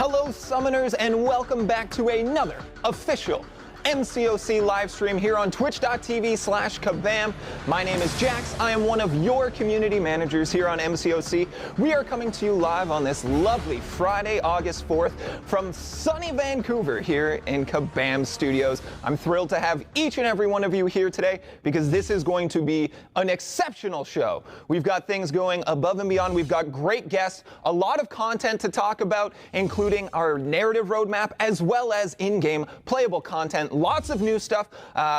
Hello summoners, and welcome back to another official MCOC live stream here on twitch.tv/kabam. My name is Jax. I am one of your community managers here on MCOC. We are coming to you live on this lovely Friday, August 4th from sunny Vancouver here in Kabam Studios. I'm thrilled to have each and every one of you here today because this is going to be an exceptional show. We've got things going above and beyond. We've got great guests, a lot of content to talk about, including our narrative roadmap as well as in-game playable content. Lots of new stuff,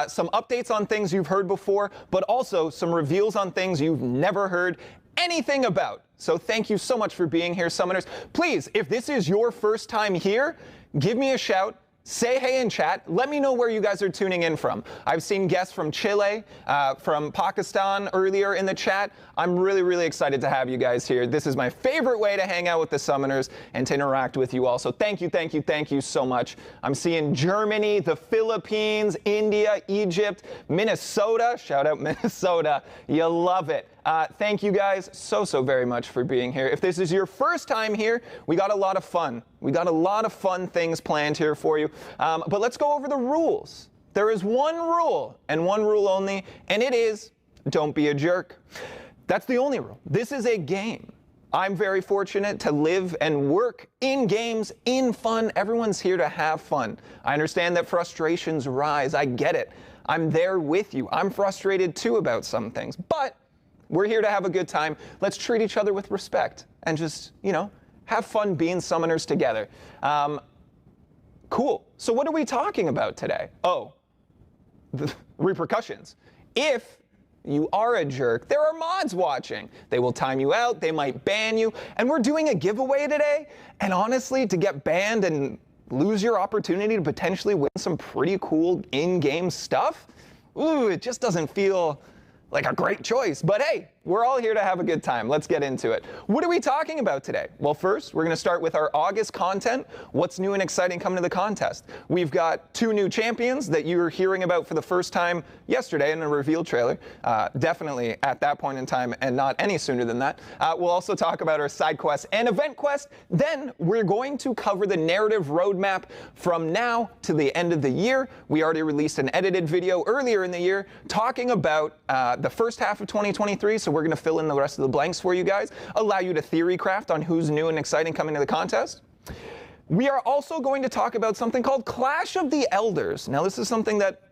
some updates on things you've heard before, but also some reveals on things you've never heard anything about. So thank you so much for being here, Summoners. Please, if this is your first time here, give me a shout. Say hey in chat. Let me know where you guys are tuning in from. I've seen guests from Chile, from Pakistan earlier in the chat. I'm really excited to have you guys here. This is my favorite way to hang out with the Summoners and to interact with you all. So thank you so much. I'm seeing Germany, the Philippines, India, Egypt, Minnesota. Shout out Minnesota. You love it. Thank you guys so very much for being here. If this is your first time here, we got a lot of fun. We got a lot of fun things planned here for you. But let's go over the rules. There is one rule and one rule only, and it is don't be a jerk. That's the only rule. This is a game. I'm very fortunate to live and work in games, in fun. Everyone's here to have fun. I understand that frustrations rise. I get it. I'm there with you. I'm frustrated too about some things, but we're here to have a good time. Let's treat each other with respect and just, have fun being summoners together. Cool. So what are we talking about today? Oh, the repercussions. If you are a jerk, there are mods watching. They will time you out. They might ban you. And we're doing a giveaway today. And honestly, to get banned and lose your opportunity to potentially win some pretty cool in-game stuff, ooh, it just doesn't feel like a great choice. But hey, we're all here to have a good time. Let's get into it. What are we talking about today? Well, first, we're going to start with our August content. What's new and exciting coming to the contest? We've got 2 new champions that you're hearing about for the first time yesterday in a reveal trailer. Definitely at that point in time and not any sooner than that. We'll also talk about our side quests and event quest. Then we're going to cover the narrative roadmap from now to the end of the year. We already released an edited video earlier in the year talking about the first half of 2023. So we're going to fill in the rest of the blanks for you guys, allow you to theory craft on who's new and exciting coming to the contest. We are also going to talk about something called Clash of the Elders. Now, this is something that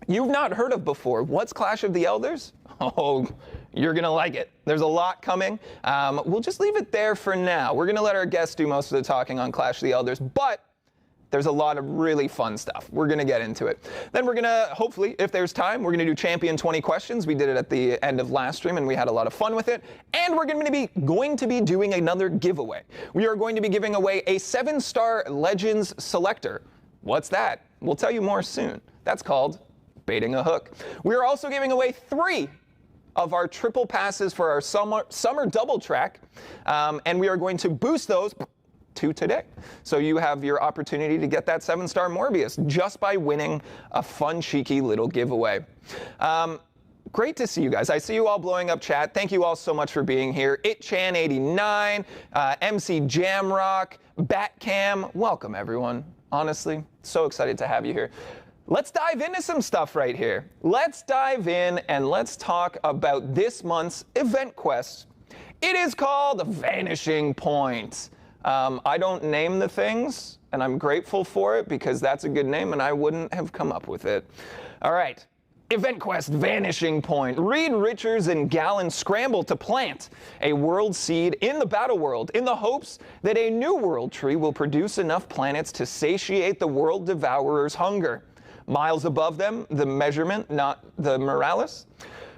you've not heard of before. What's Clash of the Elders? Oh, you're going to like it. There's a lot coming. We'll just leave it there for now. We're going to let our guests do most of the talking on Clash of the Elders, but there's a lot of really fun stuff. We're going to get into it. Then we're going to, hopefully, if there's time, we're going to do Champion 20 questions. We did it at the end of last stream, and we had a lot of fun with it. And we're going to be doing another giveaway. We are going to be giving away a 7-star Legends Selector. What's that? We'll tell you more soon. That's called baiting a hook. We are also giving away 3 of our triple passes for our summer double track, and we are going to boost those to today. So you have your opportunity to get that 7-star Morbius just by winning a fun, cheeky little giveaway. Great to see you guys. I see you all blowing up chat. Thank you all so much for being here. ItChan89, MC Jamrock, Batcam. Welcome, everyone. Honestly, so excited to have you here. Let's dive into some stuff right here. Let's dive in and let's talk about this month's event quest. It is called Vanishing Point. I don't name the things, and I'm grateful for it because that's a good name, and I wouldn't have come up with it. All right. Event quest Vanishing Point. Reed Richards and Gallon scramble to plant a world seed in the battle world in the hopes that a new world tree will produce enough planets to satiate the world devourer's hunger. Miles above them, the measurement, not the Morales.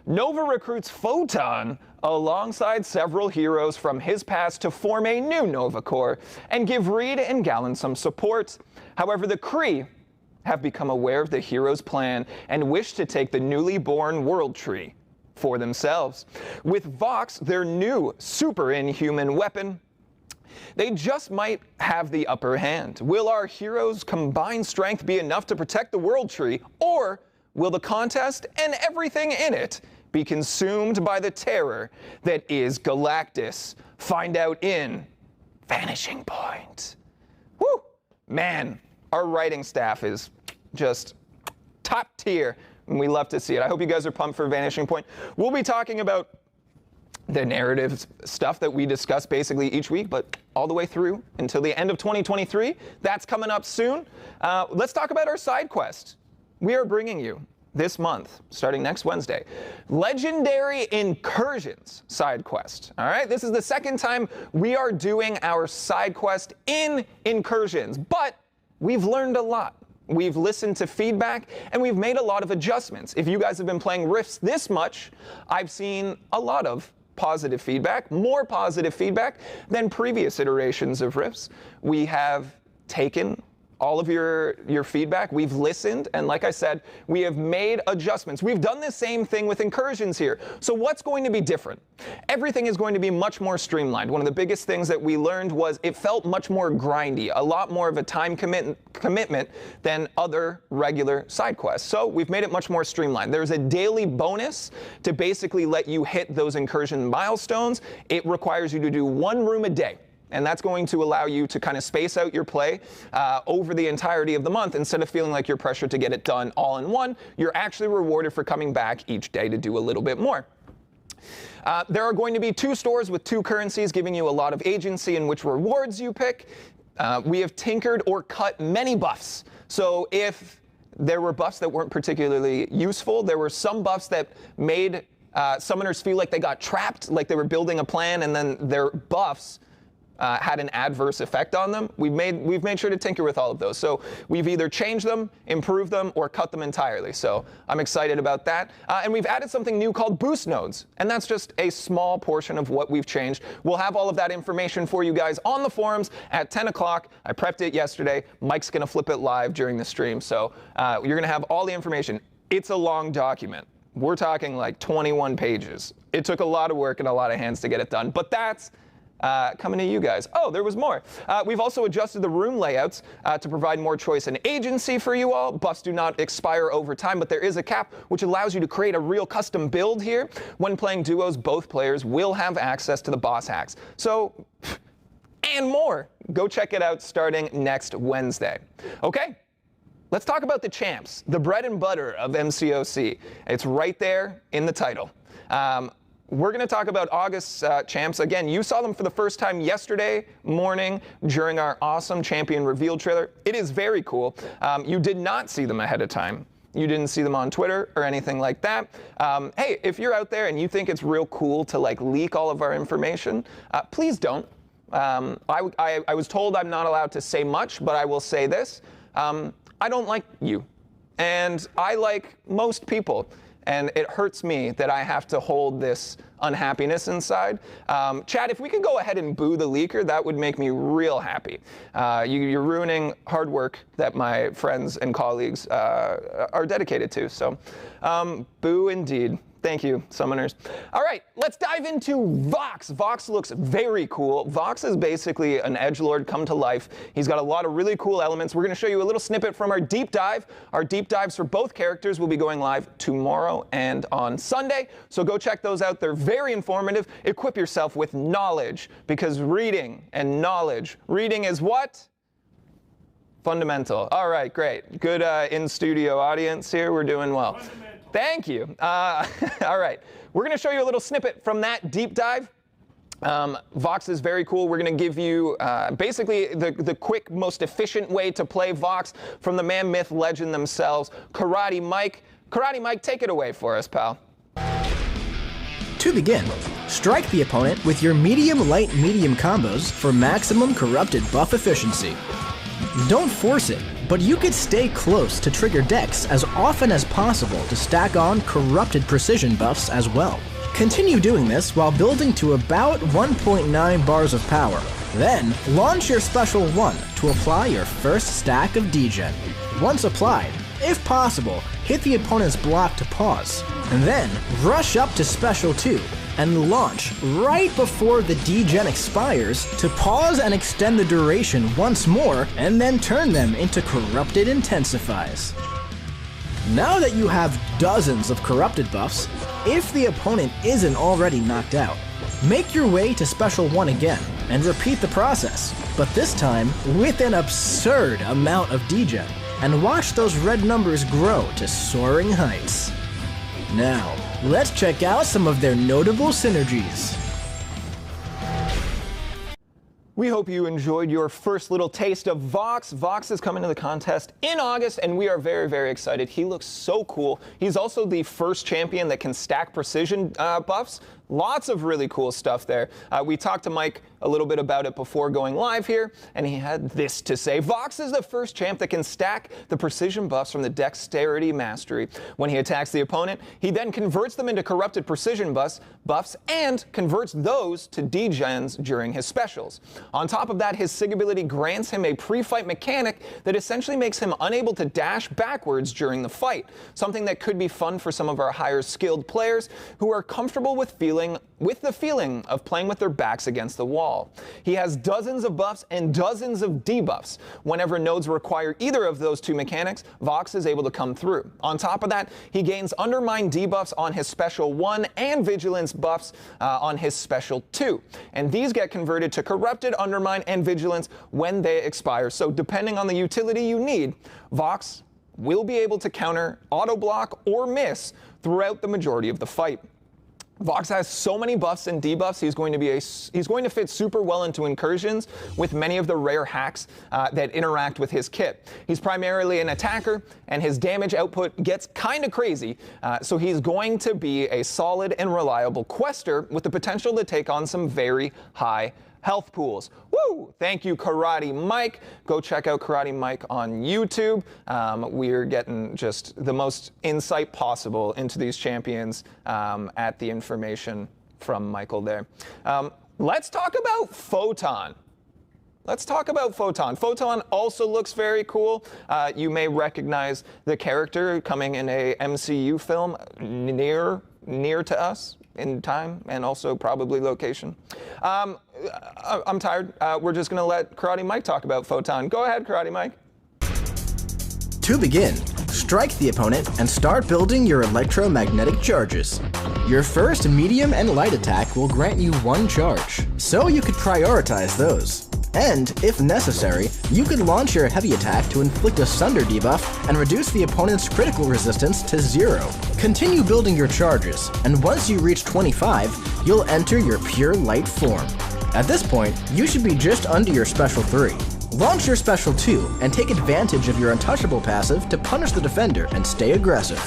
Nova recruits Photon alongside several heroes from his past to form a new Nova Corps and give Reed and Gallon some support. However, the Kree have become aware of the heroes' plan and wish to take the newly born World Tree for themselves. With Vox, their new super inhuman weapon, they just might have the upper hand. Will our heroes' combined strength be enough to protect the World Tree, or will the contest and everything in it be consumed by the terror that is Galactus? Find out in Vanishing Point. man, our writing staff is just top tier, and we love to see it. I hope you guys are pumped for Vanishing Point. We'll be talking about the narrative stuff that we discuss basically each week, but all the way through until the end of 2023. That's coming up soon. Let's talk about our side quest. We are bringing you this month, starting next Wednesday, Legendary Incursions side quest. All right, this is the second time we are doing our side quest in Incursions, but we've learned a lot. We've listened to feedback, and we've made a lot of adjustments. If you guys have been playing Rifts this much, I've seen a lot of positive feedback, more positive feedback than previous iterations of Rifts. We have taken all of your feedback, we've listened, and like I said, we have made adjustments. We've done the same thing with Incursions here. So what's going to be different? Everything is going to be much more streamlined. One of the biggest things that we learned was it felt much more grindy, a lot more of a time commitment than other regular side quests. So we've made it much more streamlined. There's a daily bonus to basically let you hit those incursion milestones. It requires you to do 1 room a day. And that's going to allow you to kind of space out your play over the entirety of the month. Instead of feeling like you're pressured to get it done all in one, you're actually rewarded for coming back each day to do a little bit more. There are going to be 2 stores with 2 currencies, giving you a lot of agency in which rewards you pick. We have tinkered or cut many buffs. So if there were buffs that weren't particularly useful, there were some buffs that made summoners feel like they got trapped, like they were building a plan, and then their buffs had an adverse effect on them. We've made sure to tinker with all of those. So we've either changed them, improved them, or cut them entirely. So I'm excited about that. And we've added something new called boost nodes. And that's just a small portion of what we've changed. We'll have all of that information for you guys on the forums at 10 o'clock. I prepped it yesterday. Mike's going to flip it live during the stream. So you're going to have all the information. It's a long document. We're talking like 21 pages. It took a lot of work and a lot of hands to get it done. But that's coming to you guys. Oh, there was more. We've also adjusted the room layouts to provide more choice and agency for you all. Buffs do not expire over time, but there is a cap which allows you to create a real custom build here. When playing duos, both players will have access to the boss hacks. So, and more. Go check it out starting next Wednesday. Okay, let's talk about the champs, the bread and butter of MCOC. It's right there in the title. We're going to talk about August's champs. Again, you saw them for the first time yesterday morning during our awesome champion reveal trailer. It is very cool. You did not see them ahead of time. You didn't see them on Twitter or anything like that. Hey, if you're out there and you think it's real cool to like leak all of our information, please don't. I was told I'm not allowed to say much, but I will say this. I don't like you. And I like most people. And it hurts me that I have to hold this unhappiness inside. Chad, if we could go ahead and boo the leaker, that would make me real happy. You're ruining hard work that my friends and colleagues are dedicated to. So, boo indeed. Thank you, summoners. All right, let's dive into Vox. Vox looks very cool. Vox is basically an edgelord come to life. He's got a lot of really cool elements. We're going to show you a little snippet from our deep dive. Our deep dives for both characters will be going live tomorrow and on Sunday. So go check those out. They're very informative. Equip yourself with knowledge, because reading and knowledge. Reading is what? Fundamental. All right, great. Good in-studio audience here. We're doing well. Thank you. All right. We're going to show you a little snippet from that deep dive. Vox is very cool. We're going to give you basically the quick, most efficient way to play Vox from the man, myth, legend themselves, Karate Mike. Karate Mike, take it away for us, pal. To begin, strike the opponent with your medium, light, medium combos for maximum corrupted buff efficiency. Don't force it, but you could stay close to trigger decks as often as possible to stack on corrupted precision buffs as well. Continue doing this while building to about 1.9 bars of power. Then, launch your Special 1 to apply your first stack of degen. Once applied, if possible, hit the opponent's block to pause, and then rush up to Special 2 and launch right before the degen expires to pause and extend the duration once more, and then turn them into corrupted intensifies. Now that you have dozens of corrupted buffs, if the opponent isn't already knocked out, make your way to Special 1 again, and repeat the process, but this time with an absurd amount of degen, and watch those red numbers grow to soaring heights. Now, let's check out some of their notable synergies. We hope you enjoyed your first little taste of Vox. Vox is coming to the contest in August, and we are very, very excited. He looks so cool. He's also the first champion that can stack precision buffs. Lots of really cool stuff there. We talked to Mike a little bit about it before going live here, and he had this to say. Vox is the first champ that can stack the precision buffs from the Dexterity Mastery. When he attacks the opponent, he then converts them into corrupted precision buffs and converts those to degens during his specials. On top of that, his Sig ability grants him a pre-fight mechanic that essentially makes him unable to dash backwards during the fight, something that could be fun for some of our higher skilled players who are comfortable with the feeling of playing with their backs against the wall. He has dozens of buffs and dozens of debuffs. Whenever nodes require either of those two mechanics, Vox is able to come through. On top of that, he gains Undermine debuffs on his Special 1 and Vigilance buffs on his Special 2. And these get converted to Corrupted, Undermine, and Vigilance when they expire. So depending on the utility you need, Vox will be able to counter, auto block, or miss throughout the majority of the fight. Vox has so many buffs and debuffs, he's going to fit super well into incursions with many of the rare hacks that interact with his kit. He's primarily an attacker, and his damage output gets kind of crazy, so he's going to be a solid and reliable quester with the potential to take on some very high health pools. Woo! Thank you, Karate Mike. Go check out Karate Mike on YouTube. We're getting just the most insight possible into these champions at the information from Michael there. Let's talk about Photon. Let's talk about Photon. Photon also looks very cool. You may recognize the character coming in a MCU film near to us in time and also probably location. I'm tired. We're just going to let Karate Mike talk about Photon. Go ahead, Karate Mike. To begin, strike the opponent and start building your electromagnetic charges. Your first medium and light attack will grant you 1 charge, so you could prioritize those. And, if necessary, you could launch your heavy attack to inflict a Sunder debuff and reduce the opponent's critical resistance to 0. Continue building your charges, and once you reach 25, you'll enter your pure light form. At this point, you should be just under your Special 3. Launch your Special 2 and take advantage of your Untouchable passive to punish the defender and stay aggressive.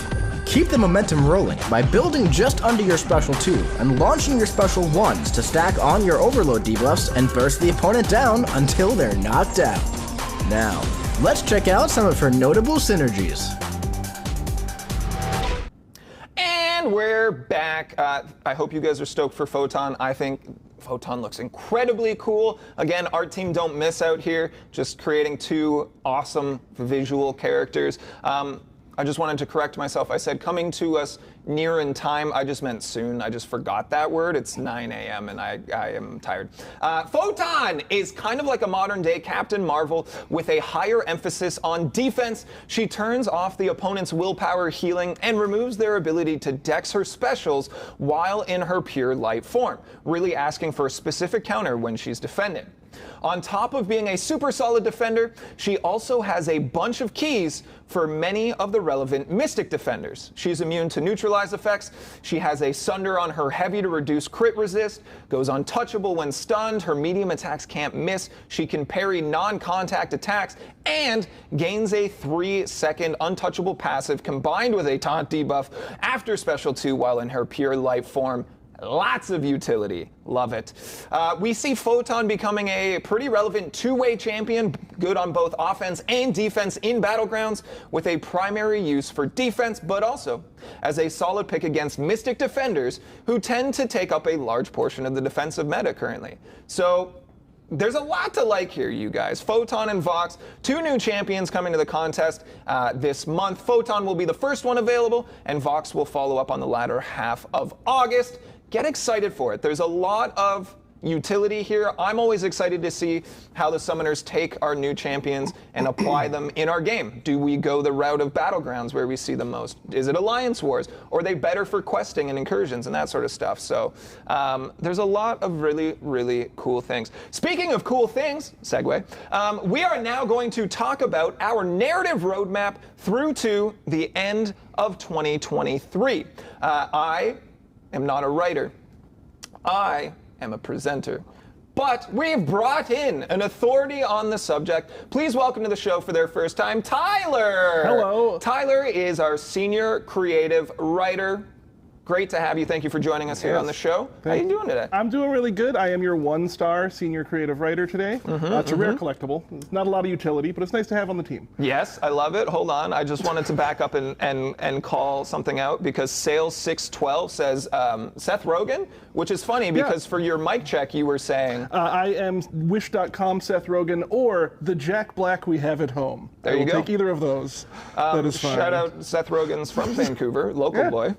Keep the momentum rolling by building just under your Special 2 and launching your Special 1s to stack on your Overload debuffs and burst the opponent down until they're knocked out. Now, let's check out some of her notable synergies. And we're back. I hope you guys are stoked for Photon. I think Photon looks incredibly cool. Again, art team don't miss out here, just creating 2 awesome visual characters. I just wanted to correct myself. I said coming to us near in time. I just meant soon. I just forgot that word. It's 9 a.m. and I am tired. Photon is kind of like a modern day Captain Marvel with a higher emphasis on defense. She turns off the opponent's willpower healing and removes their ability to dex her specials while in her pure light form, really asking for a specific counter when she's defending. On top of being a super solid defender, she also has a bunch of keys for many of the relevant Mystic defenders. She's immune to neutralize effects, she has a Sunder on her heavy to reduce crit resist, goes untouchable when stunned, her medium attacks can't miss, she can parry non-contact attacks, and gains a 3-second untouchable passive combined with a taunt debuff after Special 2 while in her pure light form. Lots of utility. Love it. We see Photon becoming a pretty relevant 2-way champion, good on both offense and defense in Battlegrounds, with a primary use for defense, but also as a solid pick against Mystic defenders who tend to take up a large portion of the defensive meta currently. So there's a lot to like here, you guys. Photon and Vox, 2 new champions coming to the contest this month. Photon will be the first one available, and Vox will follow up on the latter half of August. Get excited for it. There's a lot of utility here. I'm always excited to see how the summoners take our new champions and apply them in our game. Do we go the route of battlegrounds where we see them most? Is it Alliance Wars? Or are they better for questing and incursions and that sort of stuff? So there's a lot of really, really cool things. Speaking of cool things, segue, we are now going to talk about our narrative roadmap through to the end of 2023. I am not a writer. I am a presenter. But we've brought in an authority on the subject. Please welcome to the show for their first time, Tyler. Hello. Tyler is our senior creative writer. Great to have you. Thank you for joining us here on the show. How are you doing today? I'm doing really good. I am your 1-star senior creative writer today. It's a rare collectible. It's not a lot of utility, but it's nice to have on the team. Yes, I love it. Hold on. I just wanted to back up and call something out because Sales 612 says Seth Rogen, which is funny because for your mic check you were saying... I am Wish.com Seth Rogen or the Jack Black we have at home. There you go. Take either of those. That is fine. Shout out Seth Rogen's from Vancouver, local boy.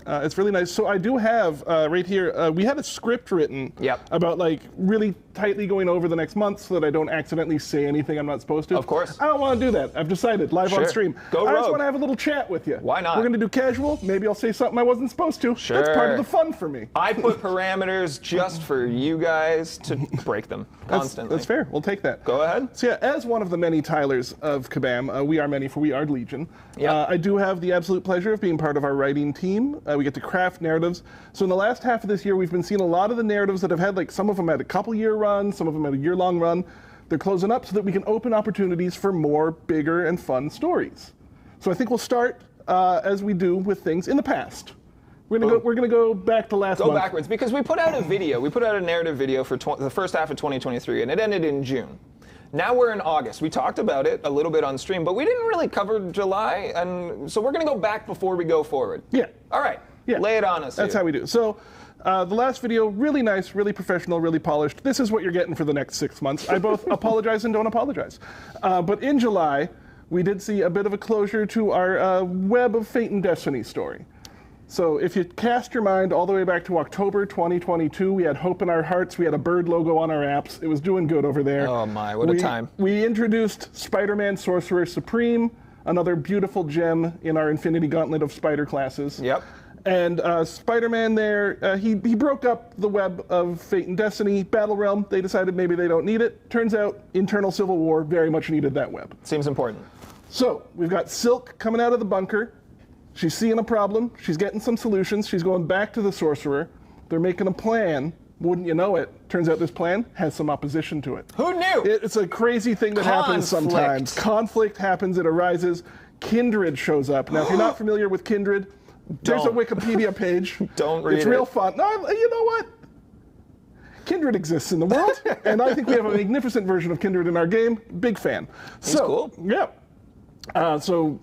It's really nice. So I do have right here, we had a script written about like really tightly going over the next month so that I don't accidentally say anything I'm not supposed to. Of course. I don't want to do that. I've decided live on stream. Go I rogue. just want to have a little chat with you. Why not? We're going to do casual. Maybe I'll say something I wasn't supposed to. Sure. That's part of the fun for me. I put parameters just for you guys to break them constantly. That's fair. We'll take that. Go ahead. So yeah, as one of the many Tylers of Kabam, we are many for we are Legion. I do have the absolute pleasure of being part of our writing team. We get to craft narratives. So in the last half of this year, we've been seeing a lot of the narratives that have had, like some of them had a couple-year run, some of them had a year-long run. They're closing up so that we can open opportunities for more bigger and fun stories. So I think we'll start as we do with things in the past. We're gonna go back to last month. Go backwards because we put out a video. We put out a narrative video for the first half of 2023, and it ended in June. Now we're in August. We talked about it a little bit on stream, but we didn't really cover July, and so we're gonna go back before we go forward. Yeah. All right. Yeah. Lay it on us. That's how we do. So the last video, really nice, really professional, really polished. This is what you're getting for the next 6 months. I both apologize and don't apologize. But in July, we did see a bit of a closure to our Web of Fate and Destiny story. So if you cast your mind all the way back to October 2022, we had hope in our hearts. We had a bird logo on our apps. It was doing good over there. Oh my, what a time. We introduced Spider-Man Sorcerer Supreme, another beautiful gem in our Infinity Gauntlet of Spider classes. Yep. And Spider-Man there, he broke up the Web of Fate and Destiny Battle Realm. They decided maybe they don't need it. Turns out internal civil war very much needed that web. Seems important. So we've got Silk coming out of the bunker. She's seeing a problem. She's getting some solutions. She's going back to the Sorcerer. They're making a plan. Wouldn't you know it? Turns out this plan has some opposition to it. Who knew? It's a crazy thing that happens sometimes. Conflict happens, it arises. Kindred shows up. Now, if you're not familiar with Kindred, there's a Wikipedia page. Don't read it. It's real fun. No, you know what? Kindred exists in the world, and I think we have a magnificent version of Kindred in our game. Big fan. He's cool. Yeah. So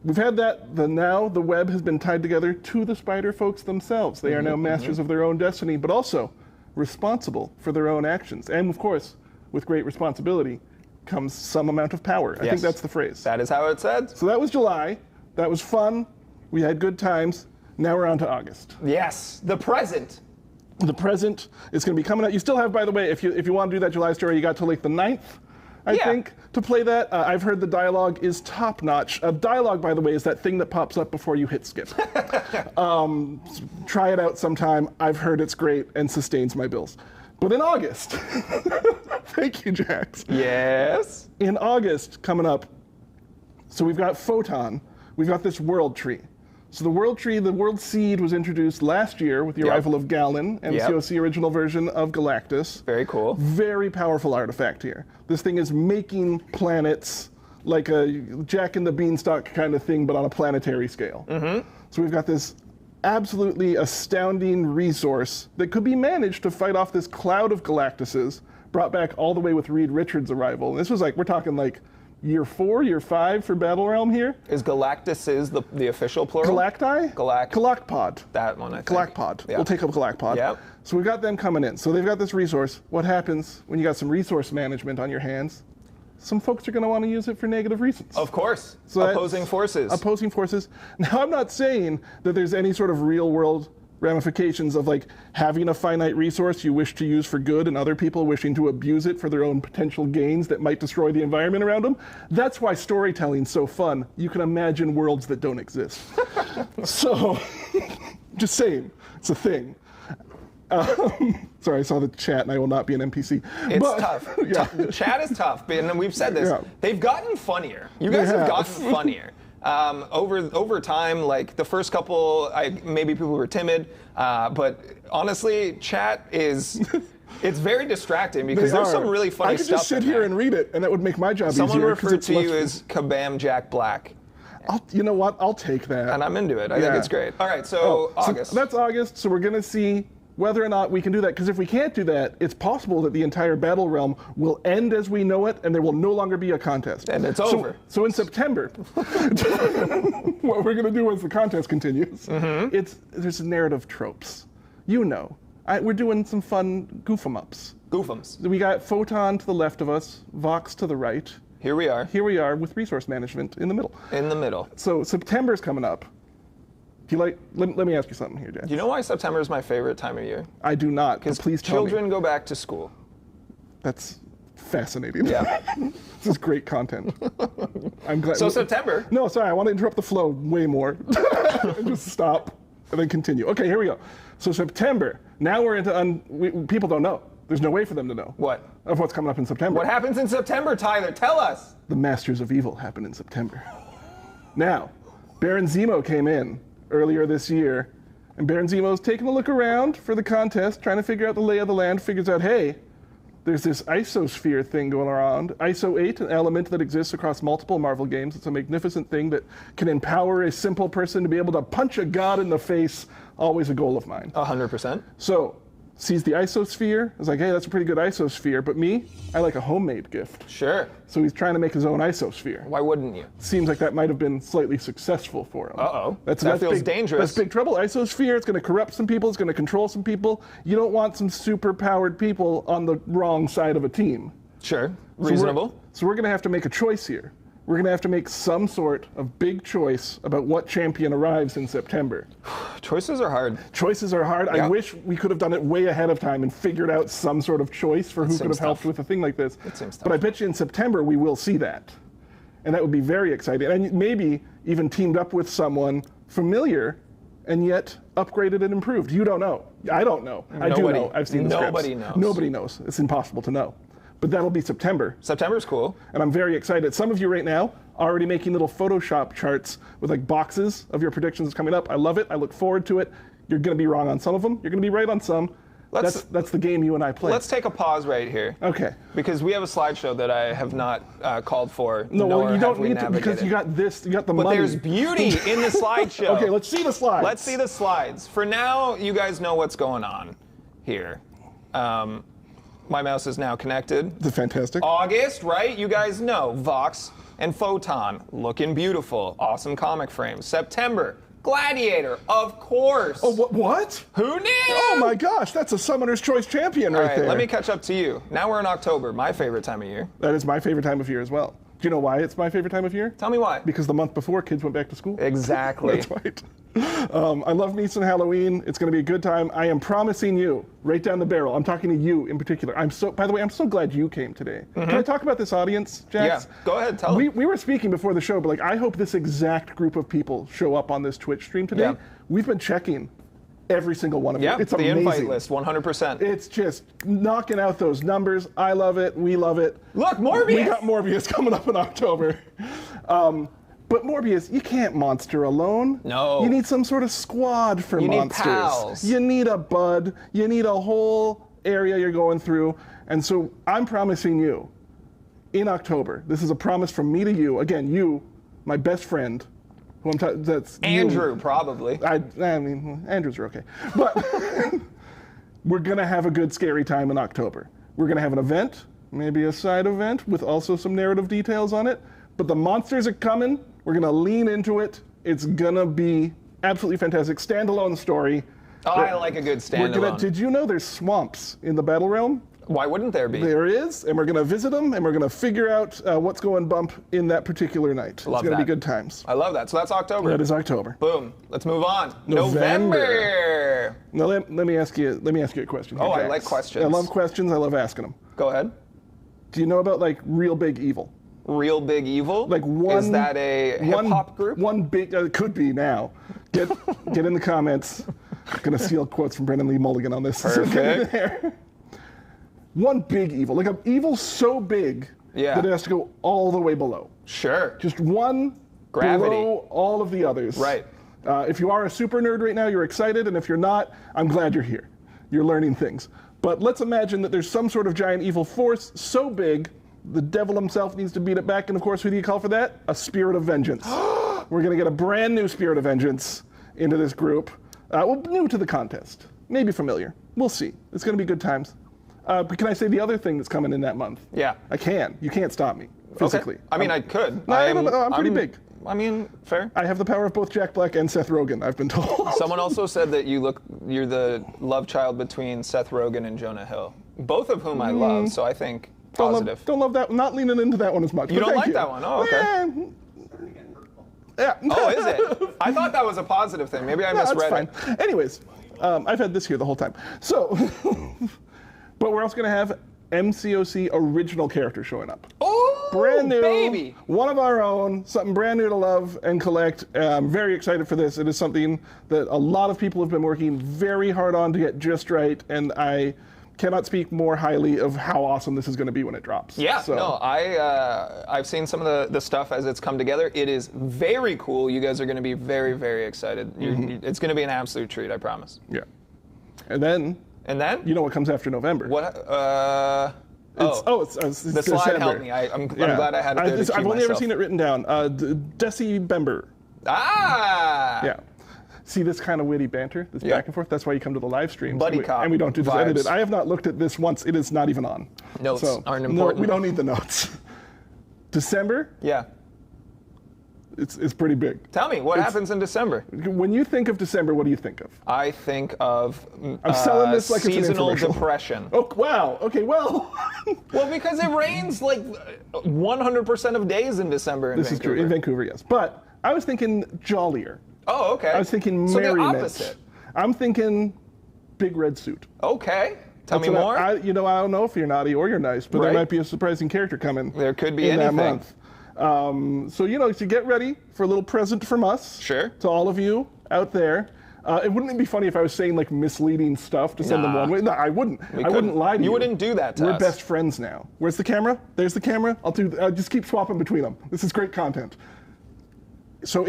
we've had that. Now the web has been tied together to the spider folks themselves. They are now masters of their own destiny, but also responsible for their own actions. And of course, with great responsibility comes some amount of power. I think that's the phrase. That is how it's said. So that was July. That was fun. We had good times. Now we're on to August. Yes, the present. The present is going to be coming out. You still have, by the way, if you want to do that July story, you got till like the 9th, I think, to play that. I've heard the dialogue is top notch. Dialogue, by the way, is that thing that pops up before you hit skip. Try it out sometime. I've heard it's great and sustains my bills. But in August, thank you, Jax. Yes. In August, coming up, so we've got Photon. We've got this world tree. So the world tree, the world seed was introduced last year with the arrival of Galen and the COC original version of Galactus. Very cool. Very powerful artifact here. This thing is making planets like a Jack and the Beanstalk kind of thing, but on a planetary scale. So we've got this absolutely astounding resource that could be managed to fight off this cloud of Galactuses, brought back all the way with Reed Richards' arrival. And this was like, we're talking like year 4, year 5 for Battle Realm here. Is Galactus the official plural? Galacti? Galacpod. That one, I think. Galacpod. We'll take up Galacpod. Yep. So we've got them coming in. So they've got this resource. What happens when you got some resource management on your hands? Some folks are going to want to use it for negative reasons. Of course. So opposing forces. Opposing forces. Now, I'm not saying that there's any sort of real world ramifications of like having a finite resource you wish to use for good and other people wishing to abuse it for their own potential gains that might destroy the environment around them. That's why storytelling's so fun. You can imagine worlds that don't exist. So, just saying, it's a thing. Sorry, I saw the chat and I will not be an NPC. It's tough. Yeah. Chat is tough, and we've said this. Yeah. They've gotten funnier. You guys have gotten funnier. Over time, like the first couple, maybe people were timid, but honestly, chat is, it's very distracting because there's some really funny stuff. I could just sit here and read it, and that would make my job easier. Someone referred to you as Kabam Jack Black. You know what? I'll take that. And I'm into it. I think it's great. All right, so August. So that's August, so we're going to see whether or not we can do that, because if we can't do that, it's possible that the entire battle realm will end as we know it, and there will no longer be a contest. And it's over. So in September, what we're going to do as the contest continues, there's narrative tropes. You know, we're doing some fun goof-em-ups. Goof-ems. We got Photon to the left of us, Vox to the right. Here we are. Here we are with resource management in the middle. In the middle. So September's coming up. Do you like? Let me ask you something here, Jack. Do you know why September is my favorite time of year? I do not. Because please tell me. Children go back to school. That's fascinating. Yeah. This is great content. I'm glad. So September. No, sorry. I want to interrupt the flow way more. And just stop and then continue. Okay, here we go. So September. Now we're into people don't know. There's no way for them to know. What? Of what's coming up in September. What happens in September, Tyler? Tell us. The Masters of Evil happen in September. Now, Baron Zemo came in earlier this year, and Baron Zemo's taking a look around for the contest, trying to figure out the lay of the land, figures out, hey, there's this isosphere thing going around. ISO 8, an element that exists across multiple Marvel games. It's a magnificent thing that can empower a simple person to be able to punch a god in the face, always a goal of mine. 100%. So, sees the isosphere, is like, hey, that's a pretty good isosphere, but me, I like a homemade gift. Sure. So he's trying to make his own isosphere. Why wouldn't you? Seems like that might have been slightly successful for him. Uh-oh. That feels big, dangerous. That's big trouble. Isosphere, it's going to corrupt some people, it's going to control some people. You don't want some super-powered people on the wrong side of a team. Sure. Reasonable. So we're going to have to make a choice here. We're going to have to make some sort of big choice about what champion arrives in September. Choices are hard. Choices are hard. Yeah. I wish we could have done it way ahead of time and figured out some sort of choice for who could have helped with a thing like this. It seems tough. But I bet you in September we will see that. And that would be very exciting. And maybe even teamed up with someone familiar and yet upgraded and improved. You don't know. I don't know. I do know. I've seen the scripts. Nobody knows. Nobody knows. It's impossible to know. But that'll be September. September's cool. And I'm very excited. Some of you right now are already making little Photoshop charts with like boxes of your predictions coming up. I love it. I look forward to it. You're going to be wrong on some of them. You're going to be right on some. That's the game you and I play. Let's take a pause right here. Okay. Because we have a slideshow that I have not called for. No, well, you don't need to because you got this. You got the money. But there's beauty in the slideshow. Okay, let's see the slides. Let's see the slides. For now, you guys know what's going on here. My mouse is now connected. Fantastic. August, right? You guys know. Vox and Photon, looking beautiful. Awesome comic frames. September, Gladiator, of course. Oh, what? Who knew? Oh my gosh, that's a Summoner's Choice champion right there. Let me catch up to you. Now we're in October, my favorite time of year. That is my favorite time of year as well. Do you know why it's my favorite time of year? Tell me why. Because the month before, kids went back to school. Exactly. That's right. I love me some Halloween. It's going to be a good time. I am promising you, right down the barrel, I'm talking to you in particular. By the way, I'm so glad you came today. Can I talk about this audience, Jax? Yeah, go ahead, tell them. We were speaking before the show, but like, I hope this exact group of people show up on this Twitch stream today. Yeah. We've been checking every single one of you. It's amazing. The invite list, 100%. It's just knocking out those numbers. I love it. We love it. Look, Morbius! We got Morbius coming up in October. But Morbius, you can't monster alone. No. You need some sort of squad for monsters. You need pals. You need a bud. You need a whole area you're going through. And so I'm promising you, in October, this is a promise from me to you. Again, you, my best friend, who I'm that's Andrew, you. probably. I mean, Andrews are okay. But we're going to have a good, scary time in October. We're going to have an event, maybe a side event with also some narrative details on it. But the monsters are coming. We're going to lean into it. It's going to be absolutely fantastic. Standalone story. Oh, I like a good standalone. Did you know there's swamps in the battle realm? Why wouldn't there be? There is, and we're going to visit them, and we're going to figure out what's going bump in that particular night. Love it's going to that. be good times. I love that. So that's October. That is October. Boom. Let's move on. November. Now let me ask you a question. Oh, Jax. I like questions. I love questions. I love asking them. Go ahead. Do you know about like Real Big Evil? Real Big Evil? Like one. Is that a hip hop group? One big. It could be now. Get in the comments. I'm gonna steal quotes from Brendan Lee Mulligan on this. Perfect. There. One big evil, like an evil so big that it has to go all the way below. Sure. Just one Gravity. below all of the others. Right. If you are a super nerd right now, you're excited, and if you're not, I'm glad you're here. You're learning things. But let's imagine that there's some sort of giant evil force so big, the devil himself needs to beat it back, and of course, who do you call for that? A spirit of vengeance. We're gonna get a brand new spirit of vengeance into this group. Well, new to the contest. Maybe familiar. We'll see. It's gonna be good times. But can I say the other thing that's coming in that month? Yeah. I can. You can't stop me physically. Okay. I mean, I could. No, I'm pretty big. I mean, fair. I have the power of both Jack Black and Seth Rogen, I've been told. Someone also said that you're the love child between Seth Rogen and Jonah Hill, both of whom I love, so I think positive. Don't love that. Not leaning into that one as much. You but don't thank like that one? Oh, okay. Yeah. Oh, is it? I thought that was a positive thing. Maybe I misread it. That's fine. Anyways, I've had this here the whole time. So, but we're also going to have MCOC original characters showing up. Oh, brand new, baby. One of our own, something brand new to love and collect. I'm very excited for this. It is something that a lot of people have been working very hard on to get just right, and I cannot speak more highly of how awesome this is going to be when it drops. Yeah, so. no, I've seen some of the stuff as it's come together. It is very cool. You guys are going to be very, very excited. It's going to be an absolute treat, I promise. Yeah. And then? You know what comes after November? What? It's the slide December. helped me. I'm glad I had it there to I've cue only ever myself. seen it written down. December. Ah! Yeah. See this kind of witty banter, this back and forth? That's why you come to the live stream. Buddy cop and we don't do this vibes. edited. I have not looked at this once. It is not even on. Notes aren't important. No, we don't need the notes. December? Yeah. It's pretty big. Tell me, what happens in December? When you think of December, what do you think of? I think of I'm selling this like seasonal it's an infomercial. depression. Oh, wow. Okay, well. Well, because it rains like 100% of days in December in This Vancouver. is true, in Vancouver, yes. But I was thinking jollier. Oh, okay. I was thinking so merriment. the opposite. I'm thinking big red suit. Okay. Tell me That's what more. I don't know if you're naughty or you're nice, but there might be a surprising character coming. There could be in anything. that month. So to get ready for a little present from us. Sure. To all of you out there. It wouldn't be funny if I was saying like misleading stuff to send them one way. No, I wouldn't. I wouldn't lie to you. You wouldn't do that to We're us. best friends now. Where's the camera? There's the camera. I'll just keep swapping between them. This is great content. So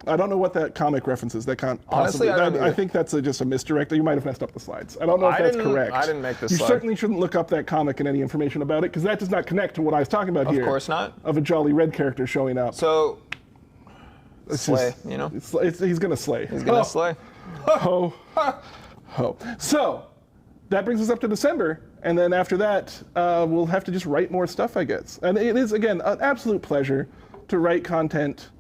I don't know what that comic reference is. That can't Honestly, possibly. I think that's just a misdirect. You might have messed up the slides. I don't know if that's correct. I didn't make this You slide. certainly shouldn't look up that comic and any information about it, because that does not connect to what I was talking about here. Of course not. Of a jolly red character showing up. So, It's slay, just- he's gonna slay. He's going to slay. Ho, ho. So, that brings us up to December, and then after that, we'll have to just write more stuff, I guess. And it is, again, an absolute pleasure to write content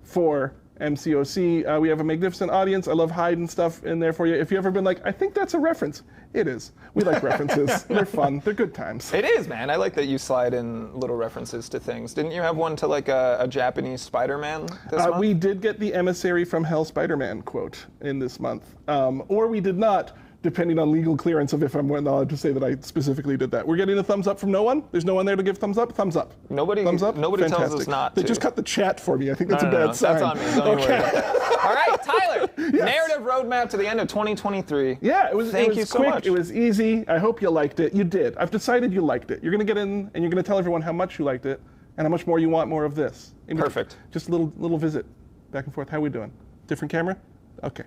for MCOC. We have a magnificent audience. I love hiding stuff in there for you. If you've ever been like, I think that's a reference, it is. We like references. They're fun. They're good times. It is, man. I like that you slide in little references to things. Didn't you have one to like a Japanese Spider-Man this month? We did get the Emissary from Hell Spider-Man quote in this month. Or we did not, depending on legal clearance of if I'm allowed to say that I specifically did that. We're getting a thumbs up from no one? There's no one there to give thumbs up? Thumbs up. Nobody, thumbs up? nobody tells us Fantastic. not They to. just cut the chat for me. I think that's a No, bad sign. That's on me. Don't even worry about that. All right, Tyler. Yes. Narrative roadmap to the end of 2023. Yeah, it was Thank you quick. so much. It was easy. I hope you liked it. You did. I've decided you liked it. You're going to get in and you're going to tell everyone how much you liked it and how much more you want more of this. Maybe Perfect. Just a little visit back and forth. How we doing? Different camera? Okay.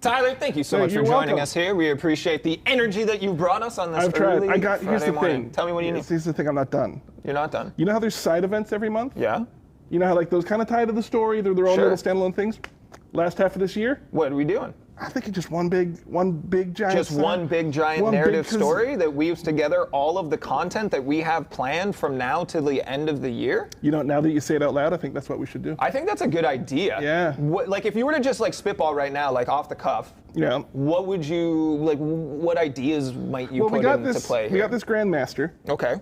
Tyler, thank you so Hey, much for you're joining welcome. us here. We appreciate the energy that you brought us on this I've tried. early Here's Friday the morning. thing. Tell me what you need. Here's the thing. I'm not done. You're not done. You know how there's side events every month? Yeah? You know how like those kind of tie to the story? They're their own Sure. little standalone things? Last half of this year, What are we doing? I think it's just one big giant. Just one big giant narrative story that weaves together all of the content that we have planned from now to the end of the year. You know, now that you say it out loud, I think that's what we should do. I think that's a good idea. Yeah. Like if you were to just like spitball right now, like off the cuff. Yeah. What would you like? What ideas might you put into play here? We got this Grandmaster. Okay.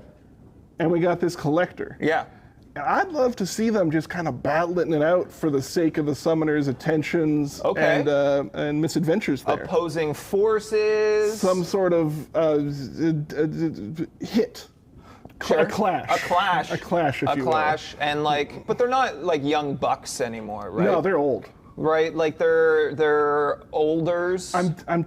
And we got this Collector. Yeah. And I'd love to see them just kind of battling it out for the sake of the summoners' attentions and misadventures there. Opposing forces. Some sort of hit. Sure. A clash. A clash. A clash, if you will. A clash, and like, but they're not like young bucks anymore, right? No, they're old. Right, like they're olders. I'm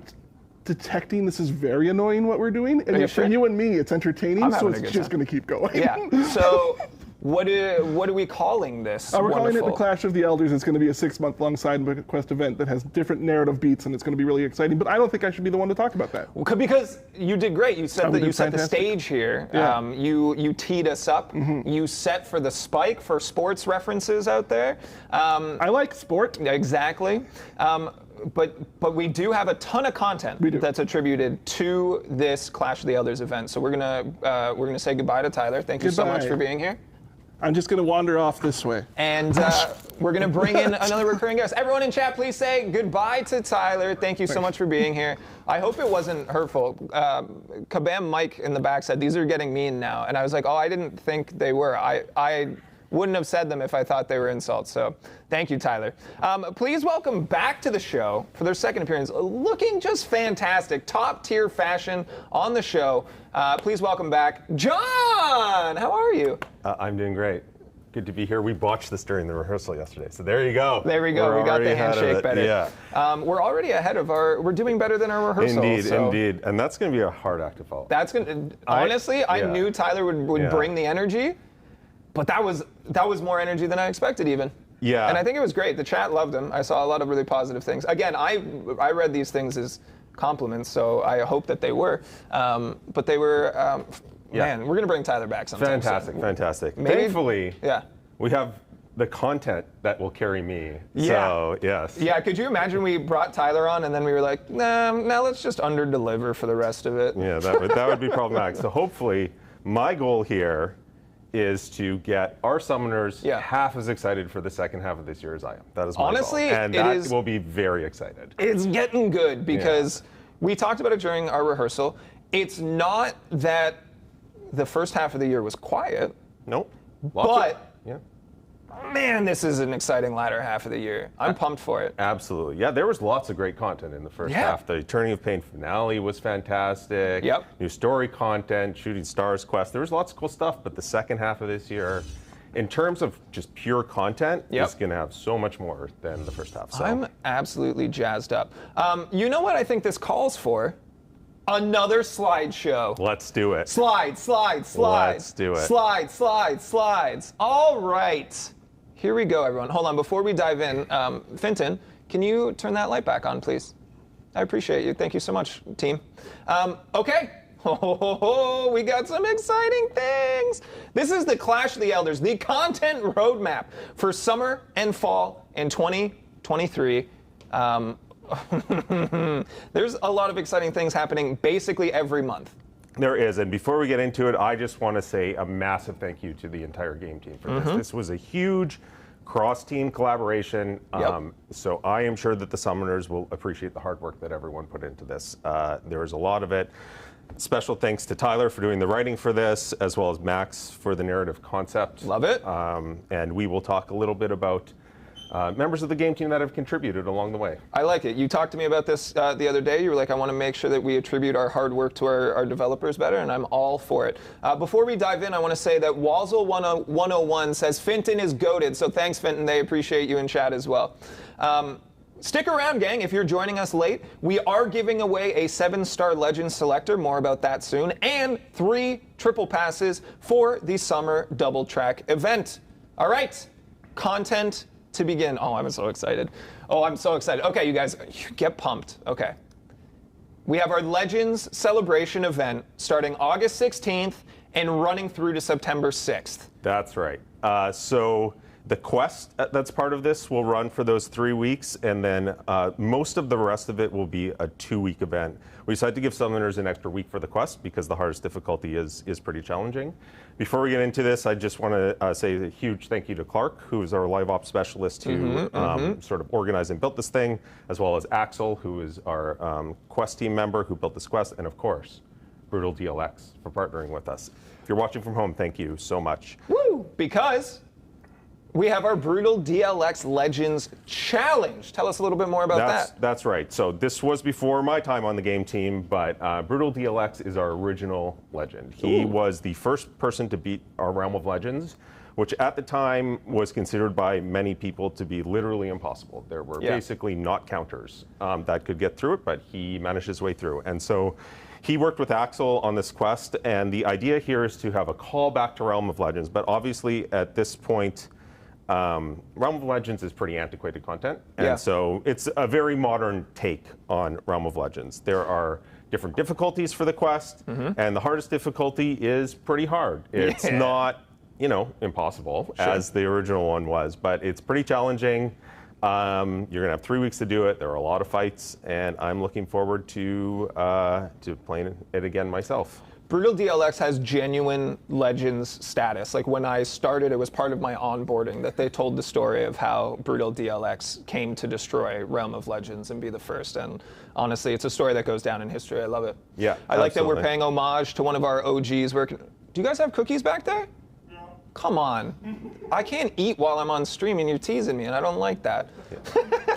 detecting this is very annoying what we're doing, and yet for you and me, it's entertaining, so it's just going to keep going. Yeah. So. What are we calling this? We're calling it the Clash of the Elders. It's going to be a 6-month-long side quest event that has different narrative beats, and it's going to be really exciting. But I don't think I should be the one to talk about that. Because you did great. You said that you set the stage here. Yeah. You teed us up. Mm-hmm. You set for the spike for sports references out there. I like sport. Exactly. But we do have a ton of content that's attributed to this Clash of the Elders event. So we're gonna say goodbye to Tyler. Thank you so much for being here. I'm just going to wander off this way. And we're going to bring in another recurring guest. Everyone in chat, please say goodbye to Tyler. Thank you so much for being here. I hope it wasn't hurtful. Kabam Mike in the back said, these are getting mean now. And I was like, oh, I didn't think they were. I wouldn't have said them if I thought they were insults. So thank you, Tyler. Please welcome back to the show for their second appearance. Looking just fantastic. Top tier fashion on the show. Please welcome back, John. How are you? I'm doing great. Good to be here. We botched this during the rehearsal yesterday, so there you go. There we go. We got the handshake better. Yeah. We're already ahead of we're doing better than our rehearsal. Indeed. And that's going to be a hard act to follow. That's going to, honestly, I knew Tyler would bring the energy, but that was more energy than I expected even. Yeah. And I think it was great. The chat loved him. I saw a lot of really positive things. Again, I read these things as compliments, so I hope that they were. But they were, man, we're going to bring Tyler back sometime. Fantastic. Maybe, thankfully, we have the content that will carry me. Yeah. So, yes. Yeah, could you imagine we brought Tyler on and then we were like, nah, now let's just under-deliver for the rest of it. Yeah, that would be problematic. So hopefully, my goal here is to get our summoners half as excited for the second half of this year as I am. That is my goal. And that will be very excited. It's getting good because we talked about it during our rehearsal. It's not that the first half of the year was quiet. Nope. Man, this is an exciting latter half of the year. I'm pumped for it. Absolutely. Yeah, there was lots of great content in the first half. The Turning of Pain finale was fantastic. Yep. New story content, Shooting Stars quest. There was lots of cool stuff, but the second half of this year, in terms of just pure content, is going to have so much more than the first half. So. I'm absolutely jazzed up. You know what I think this calls for? Another slideshow. Let's do it. Slides. Let's do it. Slides. All right. Here we go, everyone. Hold on. Before we dive in, Photon, can you turn that light back on, please? I appreciate you. Thank you so much, team. Okay. We got some exciting things. This is the Clash of the Elders, the content roadmap for summer and fall in 2023. There's a lot of exciting things happening basically every month. There is, and before we get into it, I just want to say a massive thank you to the entire game team for this. This was a huge cross-team collaboration, so I am sure that the summoners will appreciate the hard work that everyone put into this. There was a lot of it. Special thanks to Tyler for doing the writing for this, as well as Max for the narrative concept. Love it. And we will talk a little bit about members of the game team that have contributed along the way. I like it. You talked to me about this the other day. You were like, I want to make sure that we attribute our hard work to our developers better, and I'm all for it. Before we dive in, I want to say that Wazzle 101 says Photon is goated, so thanks, Photon. They appreciate you in chat as well. Stick around, gang, if you're joining us late. We are giving away a 7-star Legend Selector, more about that soon, and 3 triple passes for the summer double track event. All right, content to begin. Oh, I'm so excited. Okay, you guys, get pumped. Okay. We have our Legends Celebration event starting August 16th and running through to September 6th. That's right. So The quest that's part of this will run for those 3 weeks, and then most of the rest of it will be a 2-week event. We decided to give summoners an extra week for the quest because the hardest difficulty is pretty challenging. Before we get into this, I just want to say a huge thank you to Clark, who is our live ops specialist who sort of organized and built this thing, as well as Axel, who is our quest team member who built this quest, and of course, Brutal DLX for partnering with us. If you're watching from home, thank you so much. Woo! Because we have our Brutal DLX Legends Challenge. Tell us a little bit more about that. That's right. So this was before my time on the game team, but Brutal DLX is our original legend. He was the first person to beat our Realm of Legends, which at the time was considered by many people to be literally impossible. There were basically not counters that could get through it, but he managed his way through. And so he worked with Axel on this quest, and the idea here is to have a call back to Realm of Legends, but obviously at this point, Realm of Legends is pretty antiquated content, and so it's a very modern take on Realm of Legends. There are different difficulties for the quest, and the hardest difficulty is pretty hard. It's not, you know, impossible as the original one was, but it's pretty challenging. You're gonna have 3 weeks to do it. There are a lot of fights, and I'm looking forward to playing it again myself. Brutal DLX has genuine Legends status. Like when I started, it was part of my onboarding that they told the story of how Brutal DLX came to destroy Realm of Legends and be the first. And honestly, it's a story that goes down in history. I love it. Yeah, I like that we're paying homage to one of our OGs. Do you guys have cookies back there? Come on. I can't eat while I'm on stream and you're teasing me, and I don't like that.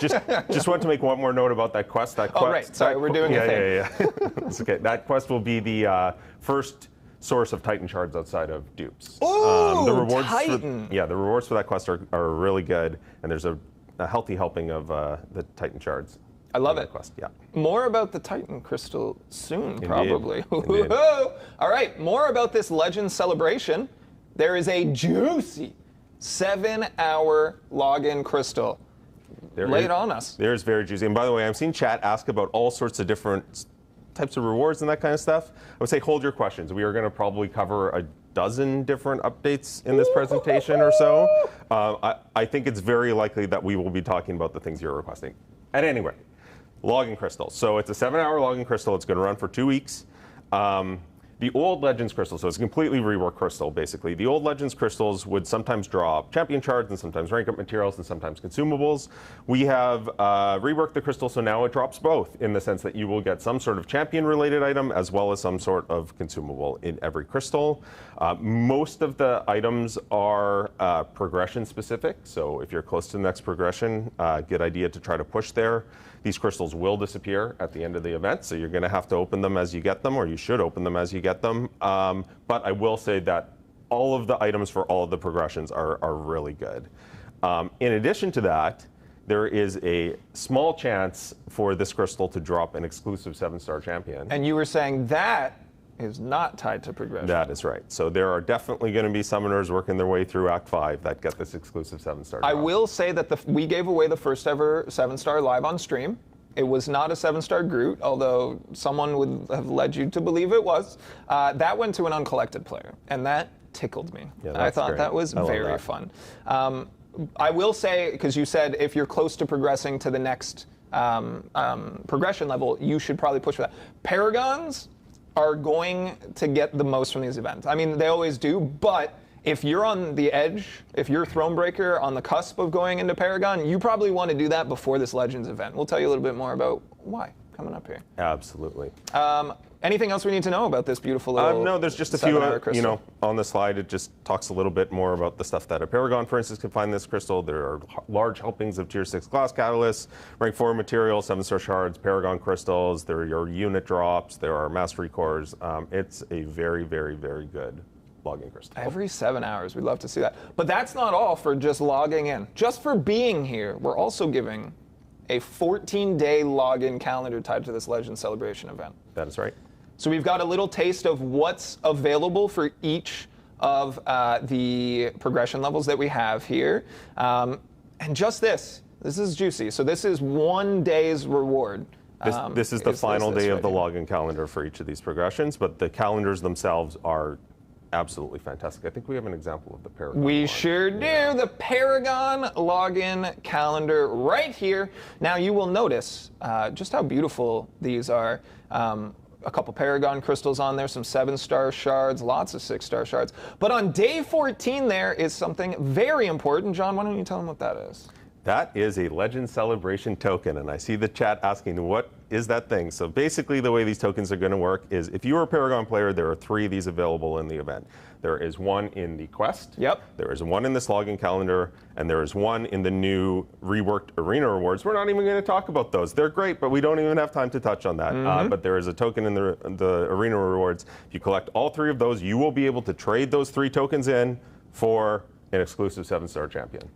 Just want to make one more note about that quest. Oh, right. Sorry, we're doing a thing. Yeah. It's okay. That quest will be the first source of Titan shards outside of dupes. Ooh, the rewards Titan. The rewards for that quest are really good, and there's a healthy helping of the Titan shards. I love it. Quest. Yeah. More about the Titan crystal soon, Indeed. probably. Indeed. All right, more about this Legend celebration. There is a juicy 7-hour login crystal. Lay it on us. There's very juicy. And by the way, I've seen chat ask about all sorts of different types of rewards and that kind of stuff. I would say hold your questions. We are going to probably cover a dozen different updates in this presentation or so. I think it's very likely that we will be talking about the things you're requesting. At any rate, login crystal. So it's a 7-hour login crystal. It's going to run for 2 weeks. The old Legends crystal, so it's a completely reworked crystal, basically. The old Legends crystals would sometimes draw champion shards and sometimes rank up materials and sometimes consumables. We have reworked the crystal, so now it drops both in the sense that you will get some sort of champion-related item as well as some sort of consumable in every crystal. Most of the items are progression-specific, so if you're close to the next progression, good idea to try to push there. These crystals will disappear at the end of the event, so you're going to have to open them as you get them, or you should open them as you get them. But I will say that all of the items for all of the progressions are really good. In addition to that, there is a small chance for this crystal to drop an exclusive 7-star champion. And you were saying that is not tied to progression. That is right. So there are definitely going to be summoners working their way through Act 5 that get this exclusive 7-star drop. I will say that we gave away the first ever 7-star live on stream. It was not a 7-star Groot, although someone would have led you to believe it was. That went to an uncollected player, and that tickled me. Yeah, I thought great. that was very fun. I will say, because you said if you're close to progressing to the next progression level, you should probably push for that. Paragons are going to get the most from these events. I mean, they always do, but if you're on the edge, if you're Thronebreaker on the cusp of going into Paragon, you probably want to do that before this Legends event. We'll tell you a little bit more about why coming up here. Absolutely. Anything else we need to know about this beautiful little no, there's just a few, crystal? you know, on the slide. It just talks a little bit more about the stuff that a Paragon, for instance, can find this crystal. There are large helpings of Tier 6 glass catalysts, rank 4 materials, 7-star shards, Paragon crystals. There are your unit drops. There are mastery cores. It's a very, very, very good login crystal. Every 7 hours, we'd love to see that. But that's not all for just logging in. Just for being here, we're also giving a 14-day login calendar tied to this Legend Celebration event. That is right. So we've got a little taste of what's available for each of the progression levels that we have here. And just this is juicy. So this is 1 day's reward. This is the final day of the login calendar for each of these progressions, but the calendars themselves are absolutely fantastic. I think we have an example of the Paragon. We sure do. Yeah. The Paragon login calendar right here. Now you will notice just how beautiful these are. A couple Paragon crystals on there, some 7-star shards, lots of 6-star shards. But on day 14 there is something very important. John, why don't you tell them what that is? That is a Legend Celebration token, and I see the chat asking, what is that thing? So basically the way these tokens are going to work is if you're a Paragon player, there are 3 of these available in the event. There is one in the quest, there is one in this login calendar, and there is one in the new reworked arena rewards. We're not even going to talk about those. They're great, but we don't even have time to touch on that. But there is a token in the arena rewards. If you collect all 3 of those, you will be able to trade those 3 tokens in for an exclusive 7-star champion.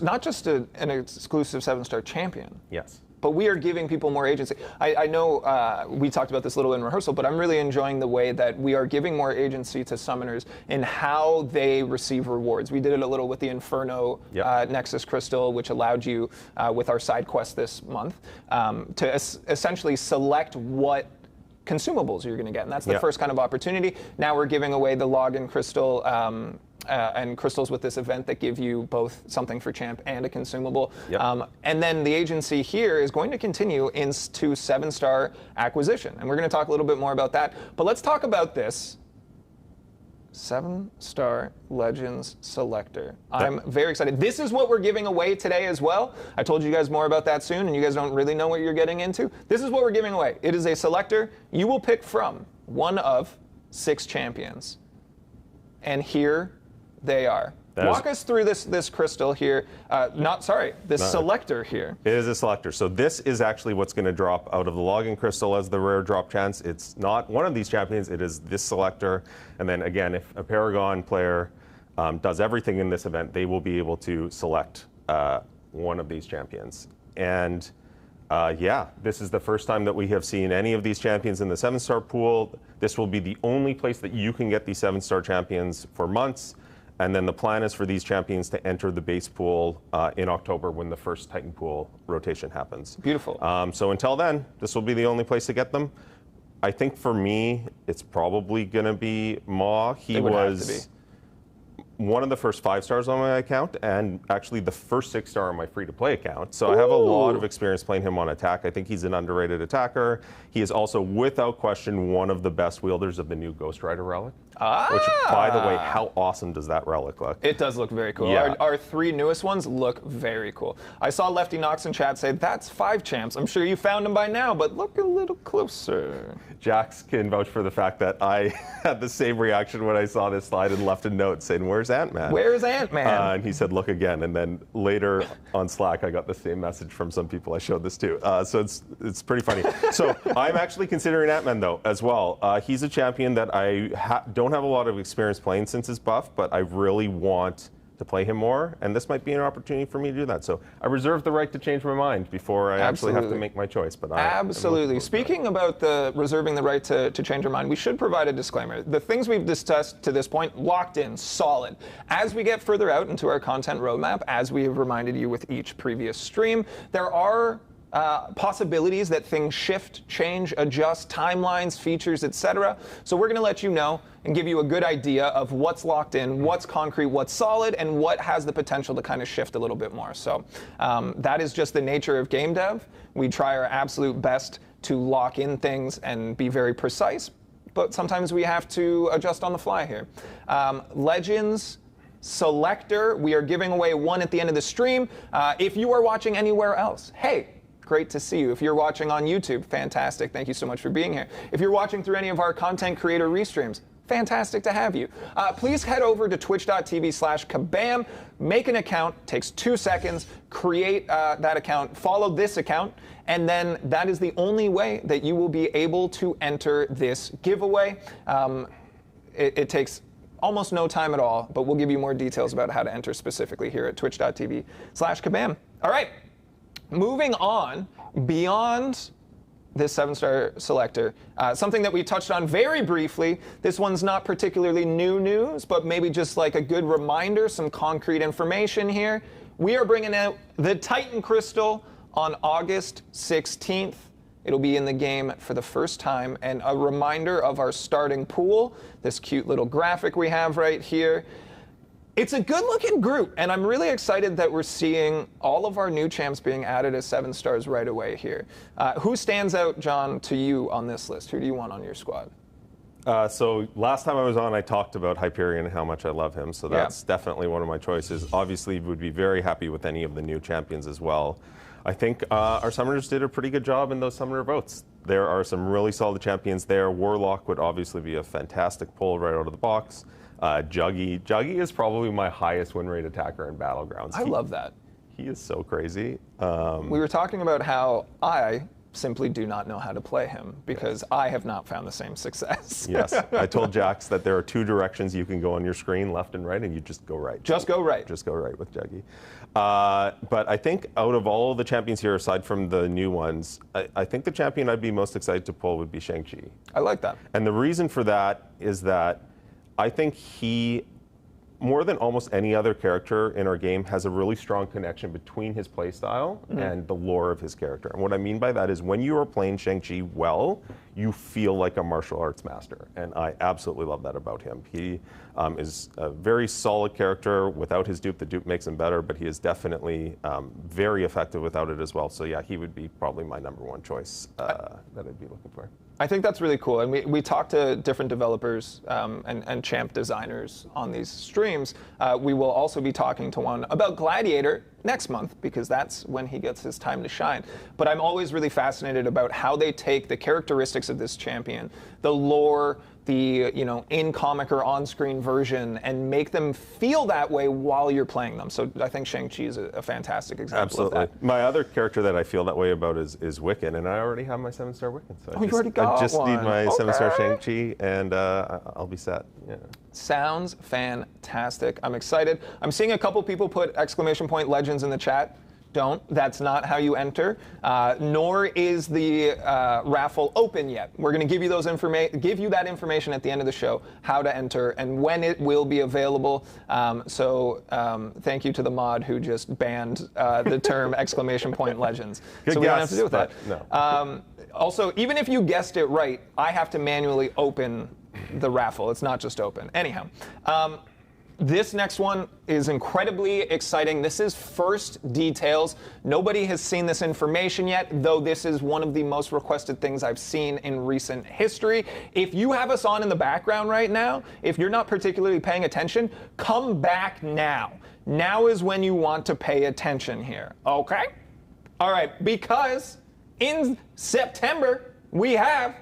Not just an exclusive 7-star champion. Yes. But we are giving people more agency. I know we talked about this a little in rehearsal, but I'm really enjoying the way that we are giving more agency to summoners in how they receive rewards. We did it a little with the Inferno Nexus Crystal, which allowed you, with our side quest this month, to essentially select what consumables you're going to get. And that's the first kind of opportunity. Now we're giving away the login crystal and crystals with this event that give you both something for champ and a consumable. And then the agency here is going to continue into 7-star acquisition. And we're going to talk a little bit more about that. But let's talk about this 7-star Legends Selector. I'm very excited. This is what we're giving away today as well. I told you guys more about that soon, and you guys don't really know what you're getting into. This is what we're giving away. It is a selector. You will pick from one of 6 champions. And here they are. Walk us through this crystal here. Selector here. It is a selector. So this is actually what's going to drop out of the login crystal as the rare drop chance. It's not one of these champions. It is this selector. And then again, if a Paragon player does everything in this event, they will be able to select one of these champions. And this is the first time that we have seen any of these champions in the 7-star pool. This will be the only place that you can get these 7-star champions for months. And then the plan is for these champions to enter the base pool in October when the first Titan pool rotation happens. Beautiful. So until then, this will be the only place to get them. I think for me, it's probably going to be Maw. He was one of the first 5 stars on my account, and actually the first 6-star on my free-to-play account. So I have a lot of experience playing him on attack. I think he's an underrated attacker. He is also, without question, one of the best wielders of the new Ghost Rider relic. Which, by the way, how awesome does that relic look? It does look very cool. Yeah. Our 3 newest ones look very cool. I saw Lefty Knox in chat say, that's 5 champs. I'm sure you found them by now, but look a little closer. Jax can vouch for the fact that I had the same reaction when I saw this slide and left a note saying, where's Ant-Man? Where's Ant-Man? And he said, look again. And then later on Slack, I got the same message from some people I showed this to. So it's pretty funny. So I'm actually considering Ant-Man, though, as well. He's a champion that I don't have a lot of experience playing since his buff, but I really want to play him more, and this might be an opportunity for me to do that. So I reserve the right to change my mind before I actually have to make my choice. But absolutely. Speaking about reserving the right to change our mind, we should provide a disclaimer. The things we've discussed to this point, locked in, solid. As we get further out into our content roadmap, as we have reminded you with each previous stream, there are possibilities that things shift, change, adjust, timelines, features, etc. So we're going to let you know and give you a good idea of what's locked in, what's concrete, what's solid, and what has the potential to kind of shift a little bit more. So that is just the nature of game dev. We try our absolute best to lock in things and be very precise, but sometimes we have to adjust on the fly here. Legends Selector, we are giving away one at the end of the stream. If you are watching anywhere else, hey, great to see you. If you're watching on YouTube, fantastic. Thank you so much for being here. If you're watching through any of our content creator restreams, fantastic to have you. Please head over to twitch.tv/kabam, make an account, takes 2 seconds, create that account, follow this account, and then that is the only way that you will be able to enter this giveaway. It takes almost no time at all, but we'll give you more details about how to enter specifically here at twitch.tv/kabam. All right. Moving on, beyond this 7-star selector, something that we touched on very briefly. This one's not particularly new news, but maybe just like a good reminder, some concrete information here. We are bringing out the Titan Crystal on August 16th. It'll be in the game for the first time. And a reminder of our starting pool, this cute little graphic we have right here. It's a good-looking group, and I'm really excited that we're seeing all of our new champs being added as 7 stars right away here. Who stands out, John, to you on this list? Who do you want on your squad? So last time I was on, I talked about Hyperion and how much I love him. So that's definitely one of my choices. Obviously, would be very happy with any of the new champions as well. I think our summoners did a pretty good job in those summoner votes. There are some really solid champions there. Warlock would obviously be a fantastic pull right out of the box. Juggy is probably my highest win rate attacker in Battlegrounds. I love that. He is so crazy. We were talking about how I simply do not know how to play him because I have not found the same success. Yes, I told Jax that there are 2 directions you can go on your screen, left and right, and you just go right. Just go right. Just go right with Juggy. But I think out of all the champions here, aside from the new ones, I think the champion I'd be most excited to pull would be Shang-Chi. I like that. And the reason for that is that I think he, more than almost any other character in our game, has a really strong connection between his playstyle and the lore of his character. And what I mean by that is when you are playing Shang-Chi well, you feel like a martial arts master. And I absolutely love that about him. He is a very solid character. Without his dupe, the dupe makes him better, but he is definitely very effective without it as well. So yeah, he would be probably my #1 choice that I'd be looking for. I think that's really cool. And we talk to different developers and champ designers on these streams. We will also be talking to one about Gladiator next month because that's when he gets his time to shine. But I'm always really fascinated about how they take the characteristics of this champion, the lore, the in-comic or on-screen version, and make them feel that way while you're playing them. So I think Shang-Chi is a fantastic example of that. My other character that I feel that way about is Wiccan, and I already have my 7-star Wiccan. So you already got one. I just need my 7-star Shang-Chi, and I'll be set. Yeah. Sounds fantastic. I'm excited. I'm seeing a couple people put !legends in the chat. Don't. That's not how you enter. Nor is the raffle open yet. We're going to give you that information at the end of the show, how to enter and when it will be available. Thank you to the mod who just banned the term !legends. So we don't have to deal with that. No. Also, even if you guessed it right, I have to manually open the raffle. It's not just open. Anyhow. This next one is incredibly exciting. This is first details. Nobody has seen this information yet, though this is one of the most requested things I've seen in recent history. If you have us on in the background right now, if you're not particularly paying attention, come back now. Now is when you want to pay attention here, okay? All right, because in September, we have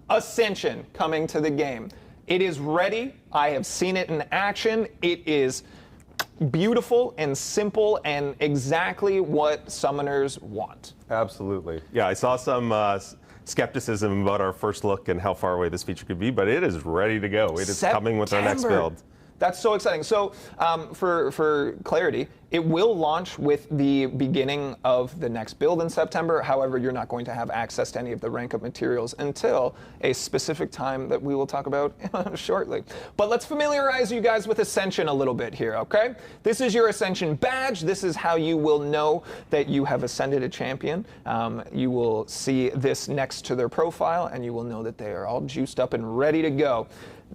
Ascension coming to the game. It is ready. I have seen it in action. It is beautiful and simple and exactly what summoners want. Absolutely. Yeah, I saw some skepticism about our first look and how far away this feature could be, but it is ready to go. It is coming with our next build. That's so exciting. So for clarity, it will launch with the beginning of the next build in September. However, you're not going to have access to any of the rank up materials until a specific time that we will talk about shortly. But let's familiarize you guys with Ascension a little bit here, okay? This is your Ascension badge. This is how you will know that you have ascended a champion. You will see this next to their profile, and you will know that they are all juiced up and ready to go.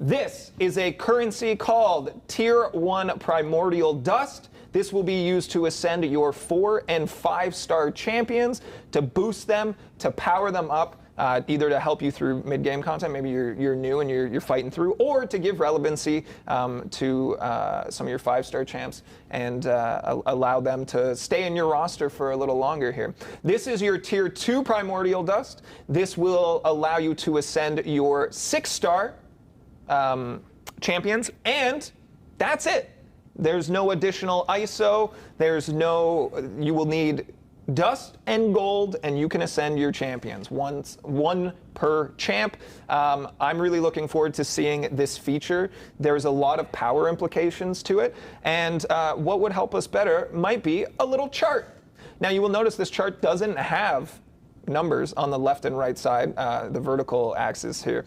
This is a currency called Tier 1 Primordial Dust. This will be used to ascend your 4- and 5-star champions, to boost them, to power them up, either to help you through mid-game content, maybe you're new and you're fighting through, or to give relevancy to some of your 5-star champs and allow them to stay in your roster for a little longer here. This is your Tier 2 Primordial Dust. This will allow you to ascend your 6-star champions, and that's it. There's no additional ISO. You will need dust and gold, and you can ascend your champions. One per champ. I'm really looking forward to seeing this feature. There's a lot of power implications to it, and what would help us better might be a little chart. Now you will notice this chart doesn't have numbers on the left and right side, the vertical axis here.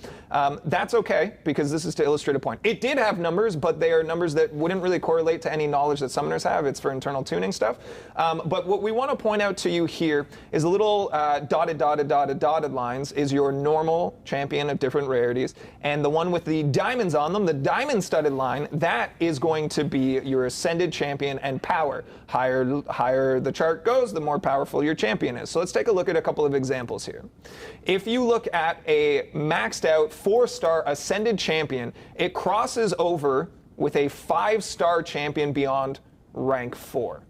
That's okay, because this is to illustrate a point. It did have numbers, but they are numbers that wouldn't really correlate to any knowledge that summoners have. It's for internal tuning stuff. But what we want to point out to you here is a little dotted lines is your normal champion of different rarities, and the one with the diamonds on them, the diamond studded line, that is going to be your ascended champion and power. Higher the chart goes, the more powerful your champion is. So let's take a look at a couple of examples here. If you look at a maxed out 4-star ascended champion, it crosses over with a 5-star champion beyond rank 4.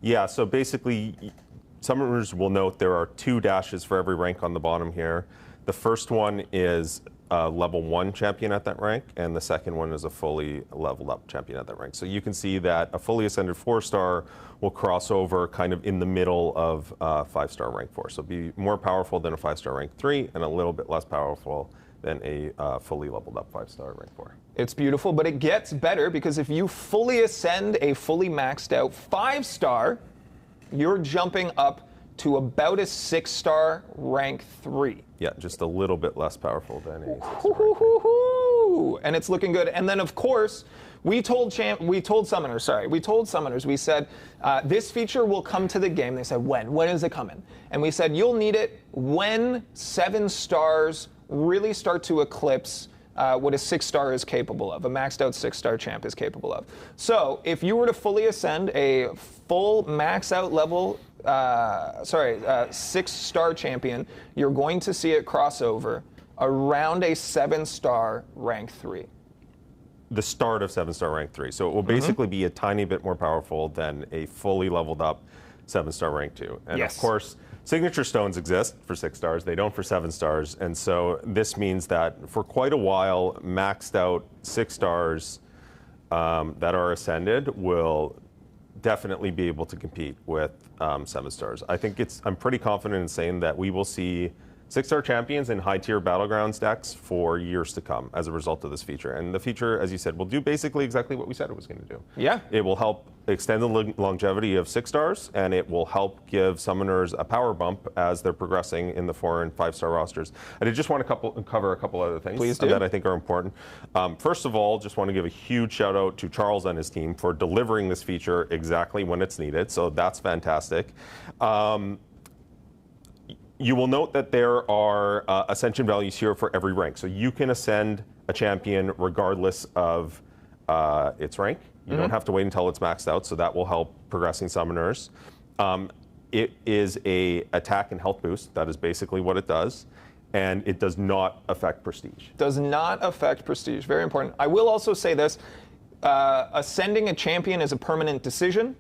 Yeah, so basically, summoners will note there are 2 dashes for every rank on the bottom here. The first one is a level 1 champion at that rank, and the second one is a fully leveled up champion at that rank. So you can see that a fully ascended 4-star will cross over kind of in the middle of 5-star rank 4. So be more powerful than a 5-star rank 3 and a little bit less powerful than a fully leveled up 5-star rank 4. It's beautiful, but it gets better, because if you fully ascend a fully maxed out 5-star, you're jumping up to about a 6-star rank 3. Yeah, just a little bit less powerful than a 6-star rank. And it's looking good. And then, of course, we told summoners, we said, this feature will come to the game. They said, when? When is it coming? And we said, you'll need it when 7 stars really start to eclipse what a 6-star is capable of, a maxed out 6-star champ is capable of. So if you were to fully ascend a full max out level, 6-star champion, you're going to see it cross over around a 7-star rank 3. The start of 7-star rank 3. So it will basically be a tiny bit more powerful than a fully leveled up 7-star rank 2. And yes. Of course, signature stones exist for 6 stars. They don't for 7 stars. And so this means that for quite a while, maxed out 6 stars that are ascended will definitely be able to compete with 7 stars. I'm pretty confident in saying that we will see 6-star champions in high-tier Battlegrounds decks for years to come as a result of this feature. And the feature, as you said, will do basically exactly what we said it was going to do. Yeah. It will help extend the longevity of 6 stars, and it will help give summoners a power bump as they're progressing in the 4- and 5-star rosters. And I just want to cover a couple other things Please do. that I think are important. First of all, just want to give a huge shout out to Charles and his team for delivering this feature exactly when it's needed. So that's fantastic. You will note that there are ascension values here for every rank. So you can ascend a champion regardless of its rank. You don't have to wait until it's maxed out, so that will help progressing summoners. It is a attack and health boost. That is basically what it does. And it does not affect prestige. Does not affect prestige. Very important. I will also say this. Ascending a champion is a permanent decision.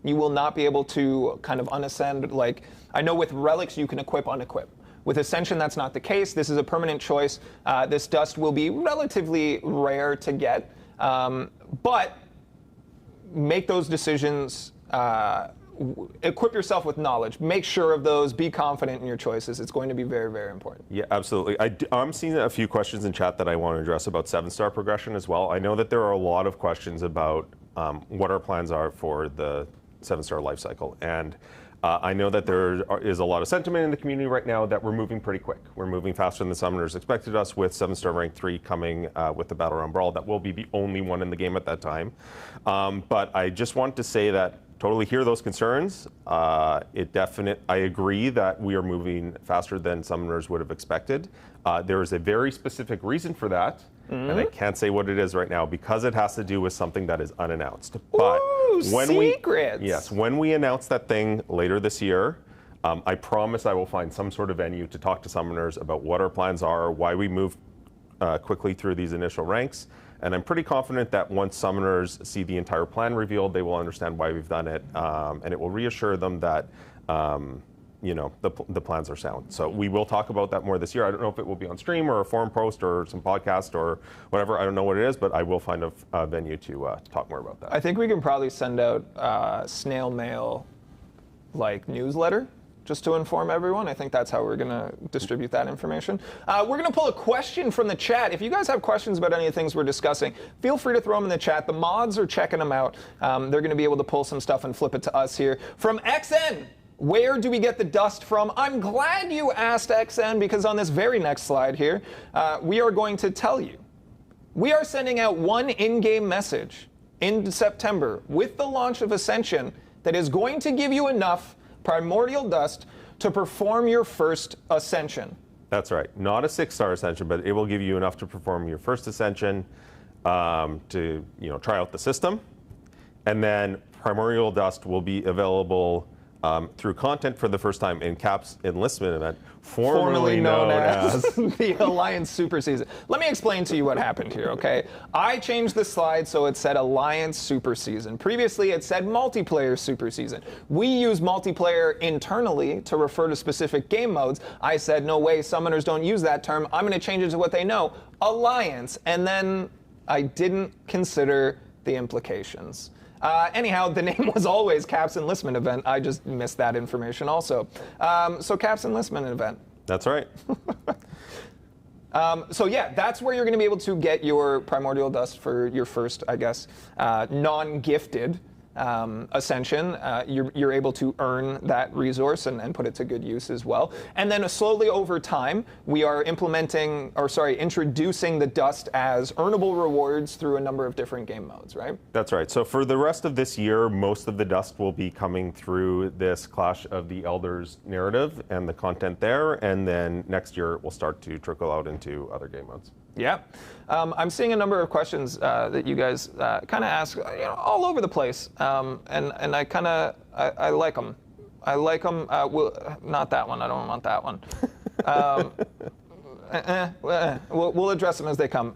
You will not be able to kind of unascend. Like, I know with relics you can equip, unequip. With Ascension, that's not the case. This is a permanent choice. This dust will be relatively rare to get. But make those decisions. Equip yourself with knowledge. Make sure of those. Be confident in your choices. It's going to be very, very important. Yeah, absolutely. I'm seeing a few questions in chat that I want to address about 7-star progression as well. I know that there are a lot of questions about what our plans are for the 7-star life cycle. And I know that there is a lot of sentiment in the community right now that we're moving pretty quick. We're moving faster than the summoners expected us, with 7-star rank 3 coming with the Battle Round Brawl. That will be the only one in the game at that time. But I just want to say that totally hear those concerns. I agree that we are moving faster than summoners would have expected. There is a very specific reason for that, and I can't say what it is right now because it has to do with something that is unannounced. But when secrets! When we announce that thing later this year, I promise I will find some sort of venue to talk to summoners about what our plans are, why we move quickly through these initial ranks. And I'm pretty confident that once summoners see the entire plan revealed, they will understand why we've done it, and it will reassure them that the plans are sound. So we will talk about that more this year. I don't know if it will be on stream or a forum post or some podcast or whatever. I don't know what it is, but I will find a venue to talk more about that. I think we can probably send out snail mail, like newsletter, just to inform everyone. I think that's how we're going to distribute that information. We're going to pull a question from the chat. If you guys have questions about any of the things we're discussing, feel free to throw them in the chat. The mods are checking them out. They're going to be able to pull some stuff and flip it to us here. From XN, Where do we get the dust from? I'm glad you asked, XN, because on this very next slide here, we are going to tell you. We are sending out one in-game message in September with the launch of Ascension that is going to give you enough primordial dust to perform your first Ascension. That's right. Not a 6-star Ascension, but it will give you enough to perform your first Ascension, to try out the system. And then primordial dust will be available through content for the first time in Cap's enlistment event, formerly known as the Alliance Super Season. Let me explain to you what happened here, okay? I changed the slide so it said Alliance Super Season. Previously, it said Multiplayer Super Season. We use multiplayer internally to refer to specific game modes. I said, no way, summoners don't use that term. I'm going to change it to what they know, Alliance. And then I didn't consider the implications. Anyhow, the name was always Cap's Enlistment Event. I just missed that information also. So Cap's Enlistment Event. That's right. So yeah, that's where you're going to be able to get your primordial dust for your first, I guess, non-gifted Ascension. You're able to earn that resource and put it to good use as well. And then slowly over time, we are introducing the dust as earnable rewards through a number of different game modes, right? That's right. So for the rest of this year, most of the dust will be coming through this Clash of the Elders narrative and the content there. And then next year, it will start to trickle out into other game modes. Yeah. I'm seeing a number of questions that you guys kind of ask all over the place. And I like them. I like them. Not that one. I don't want that one. We'll address them as they come.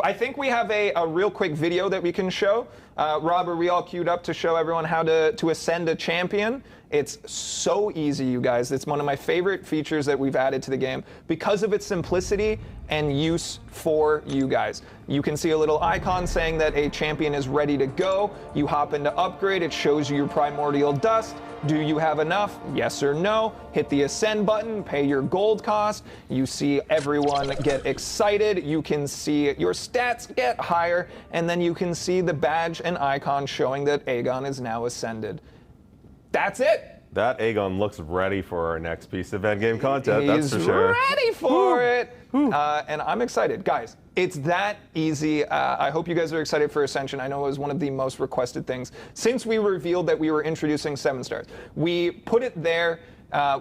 I think we have a real quick video that we can show. Rob, are we all queued up to show everyone how to ascend a champion? It's so easy, you guys. It's one of my favorite features that we've added to the game because of its simplicity and use for you guys. You can see a little icon saying that a champion is ready to go. You hop into upgrade. It shows you your primordial dust. Do you have enough? Yes or no. Hit the ascend button, pay your gold cost. You see everyone get excited. You can see your stats get higher, and then you can see the badge and icon showing that Aegon is now ascended. That's it. That Aegon looks ready for our next piece of endgame content, that's for sure. He's ready for it. And I'm excited. Guys, it's that easy. I hope you guys are excited for Ascension. I know it was one of the most requested things since we revealed that we were introducing 7 stars. We put it there.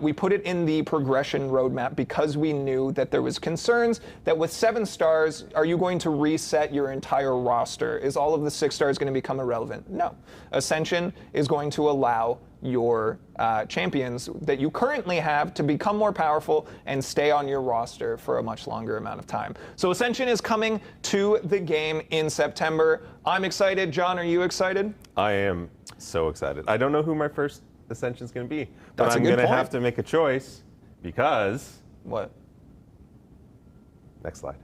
We put it in the progression roadmap because we knew that there was concerns that with 7 stars, are you going to reset your entire roster? Is all of the 6 stars going to become irrelevant? No. Ascension is going to allow your champions that you currently have to become more powerful and stay on your roster for a much longer amount of time. So Ascension is coming to the game in September. I'm excited. John, are you excited? I am so excited. I don't know who my first Ascension's going to be, but That's I'm going to have to make a choice because... What? Next slide.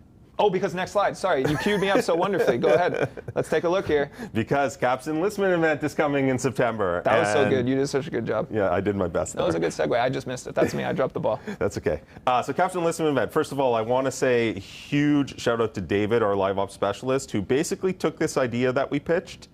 Oh, because next slide. Sorry, you queued me up so wonderfully. Go ahead. Let's take a look here. Because Cap's Enlistment event is coming in September. That was so good. You did such a good job. Yeah, I did my best there. That was a good segue. I just missed it. That's me. I dropped the ball. That's okay. So Cap's Enlistment event. First of all, I want to say a huge shout out to David, our live ops specialist, who basically took this idea that we pitched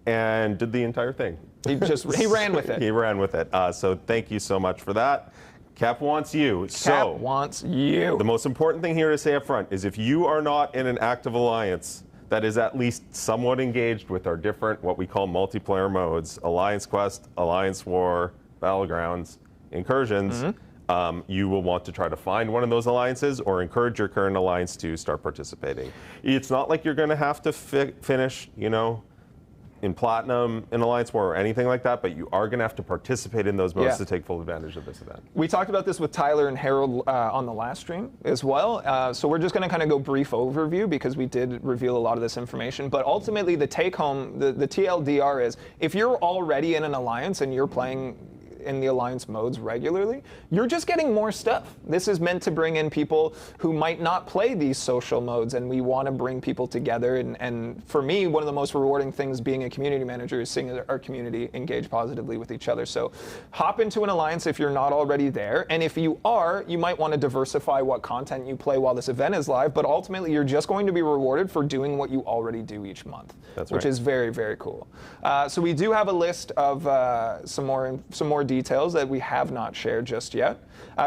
and did the entire thing. He ran with it. He ran with it. So thank you so much for that. Cap wants you. Cap wants you. The most important thing here to say up front is if you are not in an active alliance that is at least somewhat engaged with our different, what we call multiplayer modes, Alliance Quest, Alliance War, Battlegrounds, Incursions, you will want to try to find one of those alliances or encourage your current alliance to start participating. It's not like you're going to have to finish, in Platinum, in Alliance War, or anything like that, but you are going to have to participate in those modes to take full advantage of this event. We talked about this with Tyler and Harold on the last stream as well, so we're just going to kind of go brief overview because we did reveal a lot of this information, but ultimately the take-home, the TLDR is, if you're already in an alliance and you're playing in the alliance modes regularly, you're just getting more stuff. This is meant to bring in people who might not play these social modes, and we want to bring people together. And for me, one of the most rewarding things being a community manager is seeing our community engage positively with each other. So hop into an alliance if you're not already there, and if you are, you might want to diversify what content you play while this event is live, but ultimately you're just going to be rewarded for doing what you already do each month, which is very, very cool. So we do have a list of some more details details that we have not shared just yet.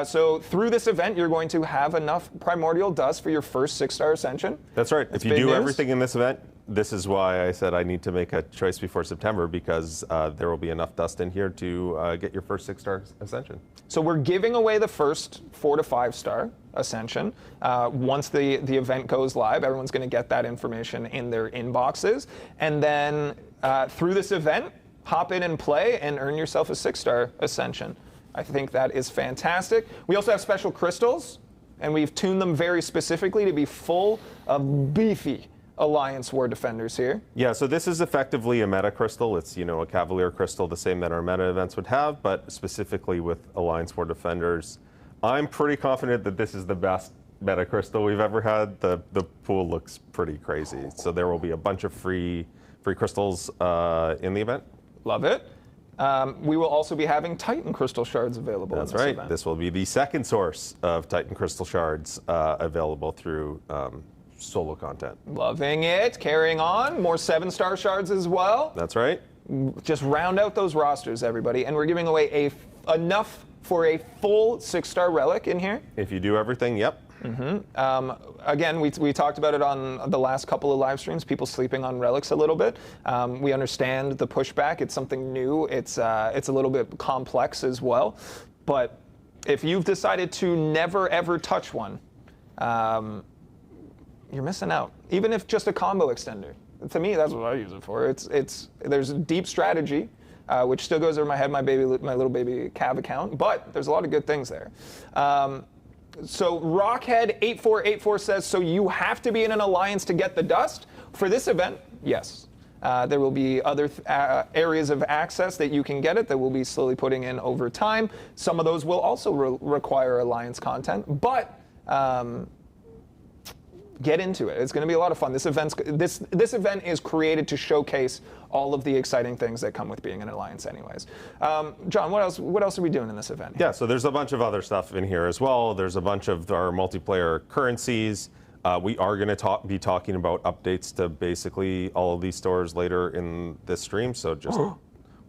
So through this event, you're going to have enough primordial dust for your first 6-star Ascension. That's right. That's if you do news. everything in this event, this is why I said I need to make a choice before September, because there will be enough dust in here to get your first 6-star Ascension. So we're giving away the first 4 to 5-star Ascension. Once the event goes live, everyone's going to get that information in their inboxes. And then through this event, hop in and play and earn yourself a 6-star Ascension. I think that is fantastic. We also have special crystals, and we've tuned them very specifically to be full of beefy Alliance War Defenders here. Yeah, so this is effectively a meta crystal. It's, you know, a Cavalier crystal, the same that our meta events would have, but specifically with Alliance War Defenders. I'm pretty confident that this is the best meta crystal we've ever had. The pool looks pretty crazy. So there will be a bunch of free crystals in the event. Love it. We will also be having Titan Crystal Shards available. That's in this right. event. This will be the second source of Titan Crystal Shards available through solo content. Loving it. Carrying on. More 7-star shards as well. That's right. Just round out those rosters, everybody. And we're giving away enough for a full 6-star relic in here. If you do everything, yep. Again, we talked about it on the last couple of live streams, people sleeping on relics a little bit. We understand the pushback. It's something new. It's a little bit complex as well. But if you've decided to never, ever touch one, you're missing out. Even if just a combo extender. To me, that's what I use it for. There's a deep strategy, which still goes over my head, my little baby Cav account, but there's a lot of good things there. So Rockhead8484 says, so you have to be in an alliance to get the dust? For this event, yes. There will be other areas of access that you can get it that we'll be slowly putting in over time. Some of those will also require alliance content, but get into it. It's going to be a lot of fun. This event is created to showcase all of the exciting things that come with being an alliance anyways. John, what else are we doing in this event? Yeah, so there's a bunch of other stuff in here as well. There's a bunch of our multiplayer currencies. We are going to be talking about updates to basically all of these stores later in this stream, so just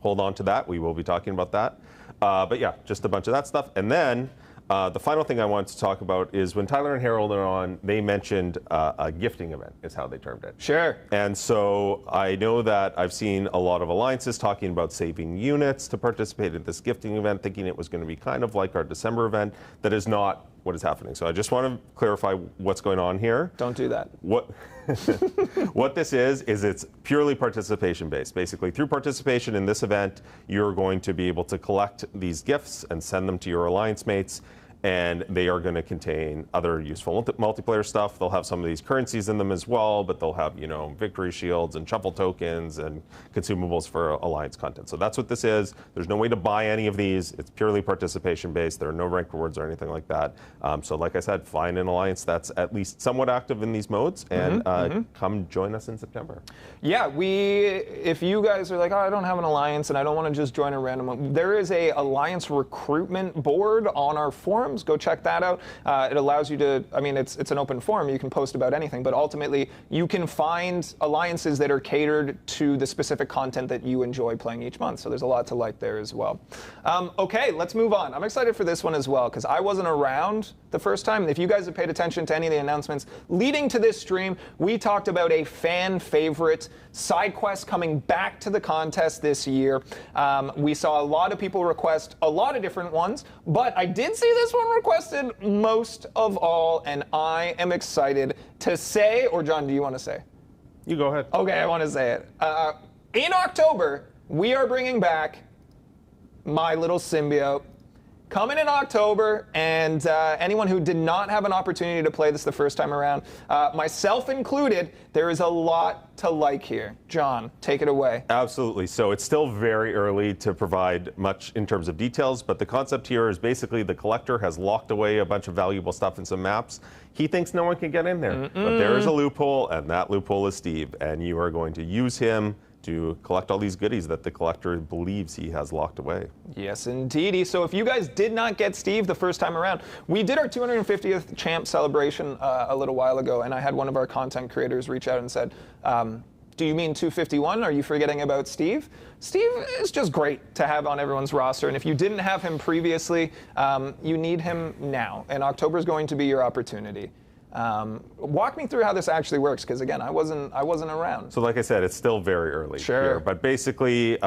hold on to that. We will be talking about that. But yeah, just a bunch of that stuff. And then the final thing I wanted to talk about is when Tyler and Harold are on, they mentioned a gifting event, is how they termed it. Sure. And so I know that I've seen a lot of alliances talking about saving units to participate in this gifting event, thinking it was going to be kind of like our December event. That is not what is happening. So I just want to clarify what's going on here. Don't do that. What this is it's purely participation based. Basically, through participation in this event, you're going to be able to collect these gifts and send them to your alliance mates. And they are going to contain other useful multiplayer stuff. They'll have some of these currencies in them as well, but they'll have, you know, victory shields and shuffle tokens and consumables for alliance content. So that's what this is. There's no way to buy any of these. It's purely participation based. There are no rank rewards or anything like that. So like I said, find an alliance that's at least somewhat active in these modes and come join us in September. Yeah, if you guys are like, oh, I don't have an alliance and I don't want to just join a random one, there is a alliance recruitment board on our forum. Go check that out. It allows you to, I mean, it's an open forum. You can post about anything, but ultimately you can find alliances that are catered to the specific content that you enjoy playing each month. So there's a lot to like there as well. Okay, let's move on. I'm excited for this one as well because I wasn't around the first time. If you guys have paid attention to any of the announcements leading to this stream, we talked about a fan favorite side quest coming back to the contest this year. We saw a lot of people request a lot of different ones, but I did see this one requested most of all, and I am excited to say, or John, do you want to say? You go ahead. Okay, I want to say it. In October, we are bringing back My Little Symbiote. Coming in October, and anyone who did not have an opportunity to play this the first time around, myself included, there is a lot to like here. John, take it away. Absolutely. So it's still very early to provide much in terms of details, but the concept here is basically the collector has locked away a bunch of valuable stuff in some maps. He thinks no one can get in there, but there is a loophole, and that loophole is Steve, and you are going to use him to collect all these goodies that the collector believes he has locked away. Yes, indeedy. So if you guys did not get Steve the first time around, we did our 250th champ celebration a little while ago, and I had one of our content creators reach out and said, Do you mean 251? Are you forgetting about Steve? Steve is just great to have on everyone's roster, and if you didn't have him previously, you need him now, and October is going to be your opportunity. Walk me through how this actually works, because again, I wasn't around. So like I said, it's still very early here, but basically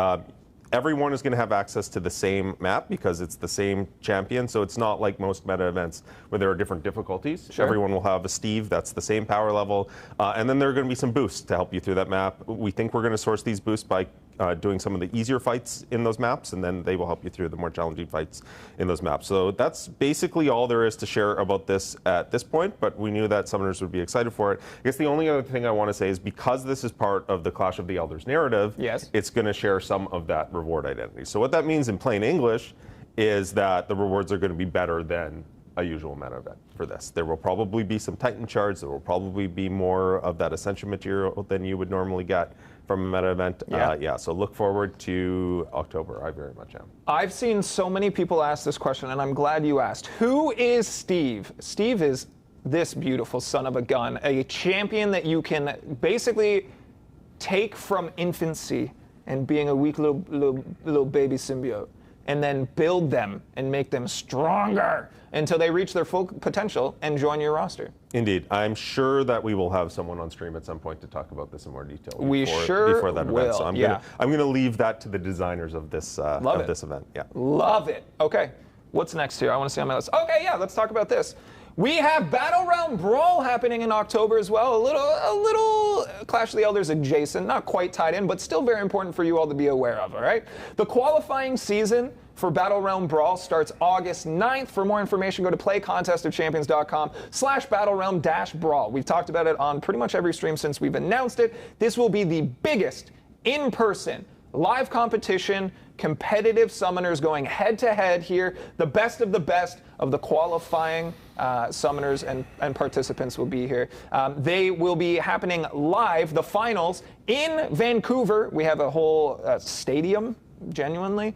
everyone is going to have access to the same map because it's the same champion, so it's not like most meta events where there are different difficulties. Everyone will have a Steve that's the same power level, and then there are going to be some boosts to help you through that map. We think we're going to source these boosts by doing some of the easier fights in those maps, and then they will help you through the more challenging fights in those maps. So that's basically all there is to share about this at this point, but we knew that summoners would be excited for it. I guess the only other thing I want to say is because this is part of the Clash of the Elders narrative, it's going to share some of that reward identity. So what that means in plain English is that the rewards are going to be better than a usual meta event for this. There will probably be some Titan shards, there will probably be more of that Ascension material than you would normally get from a meta event. So look forward to October. I very much am. I've seen so many people ask this question, and I'm glad you asked. Who is Steve? Steve is this beautiful son of a gun, a champion that you can basically take from infancy and being a weak little baby symbiote, and then build them and make them stronger until they reach their full potential and join your roster. Indeed. I'm sure that we will have someone on stream at some point to talk about this in more detail before that will. event. So I'm gonna leave that to the designers of this this event. Yeah. Love it. Okay. What's next here? I want to see on my list. Okay, yeah, let's talk about this. We have Battle Realm Brawl happening in October as well. A little Clash of the Elders adjacent, not quite tied in, but still very important for you all to be aware of, all right? The qualifying season for Battle Realm Brawl starts August 9th. For more information, go to playcontestofchampions.com/battlerealm-brawl. We've talked about it on pretty much every stream since we've announced it. This will be the biggest in-person live competition, competitive summoners going head-to-head here. The best of the qualifying summoners and participants will be here. They will be happening live, the finals, in Vancouver. We have a whole stadium, genuinely,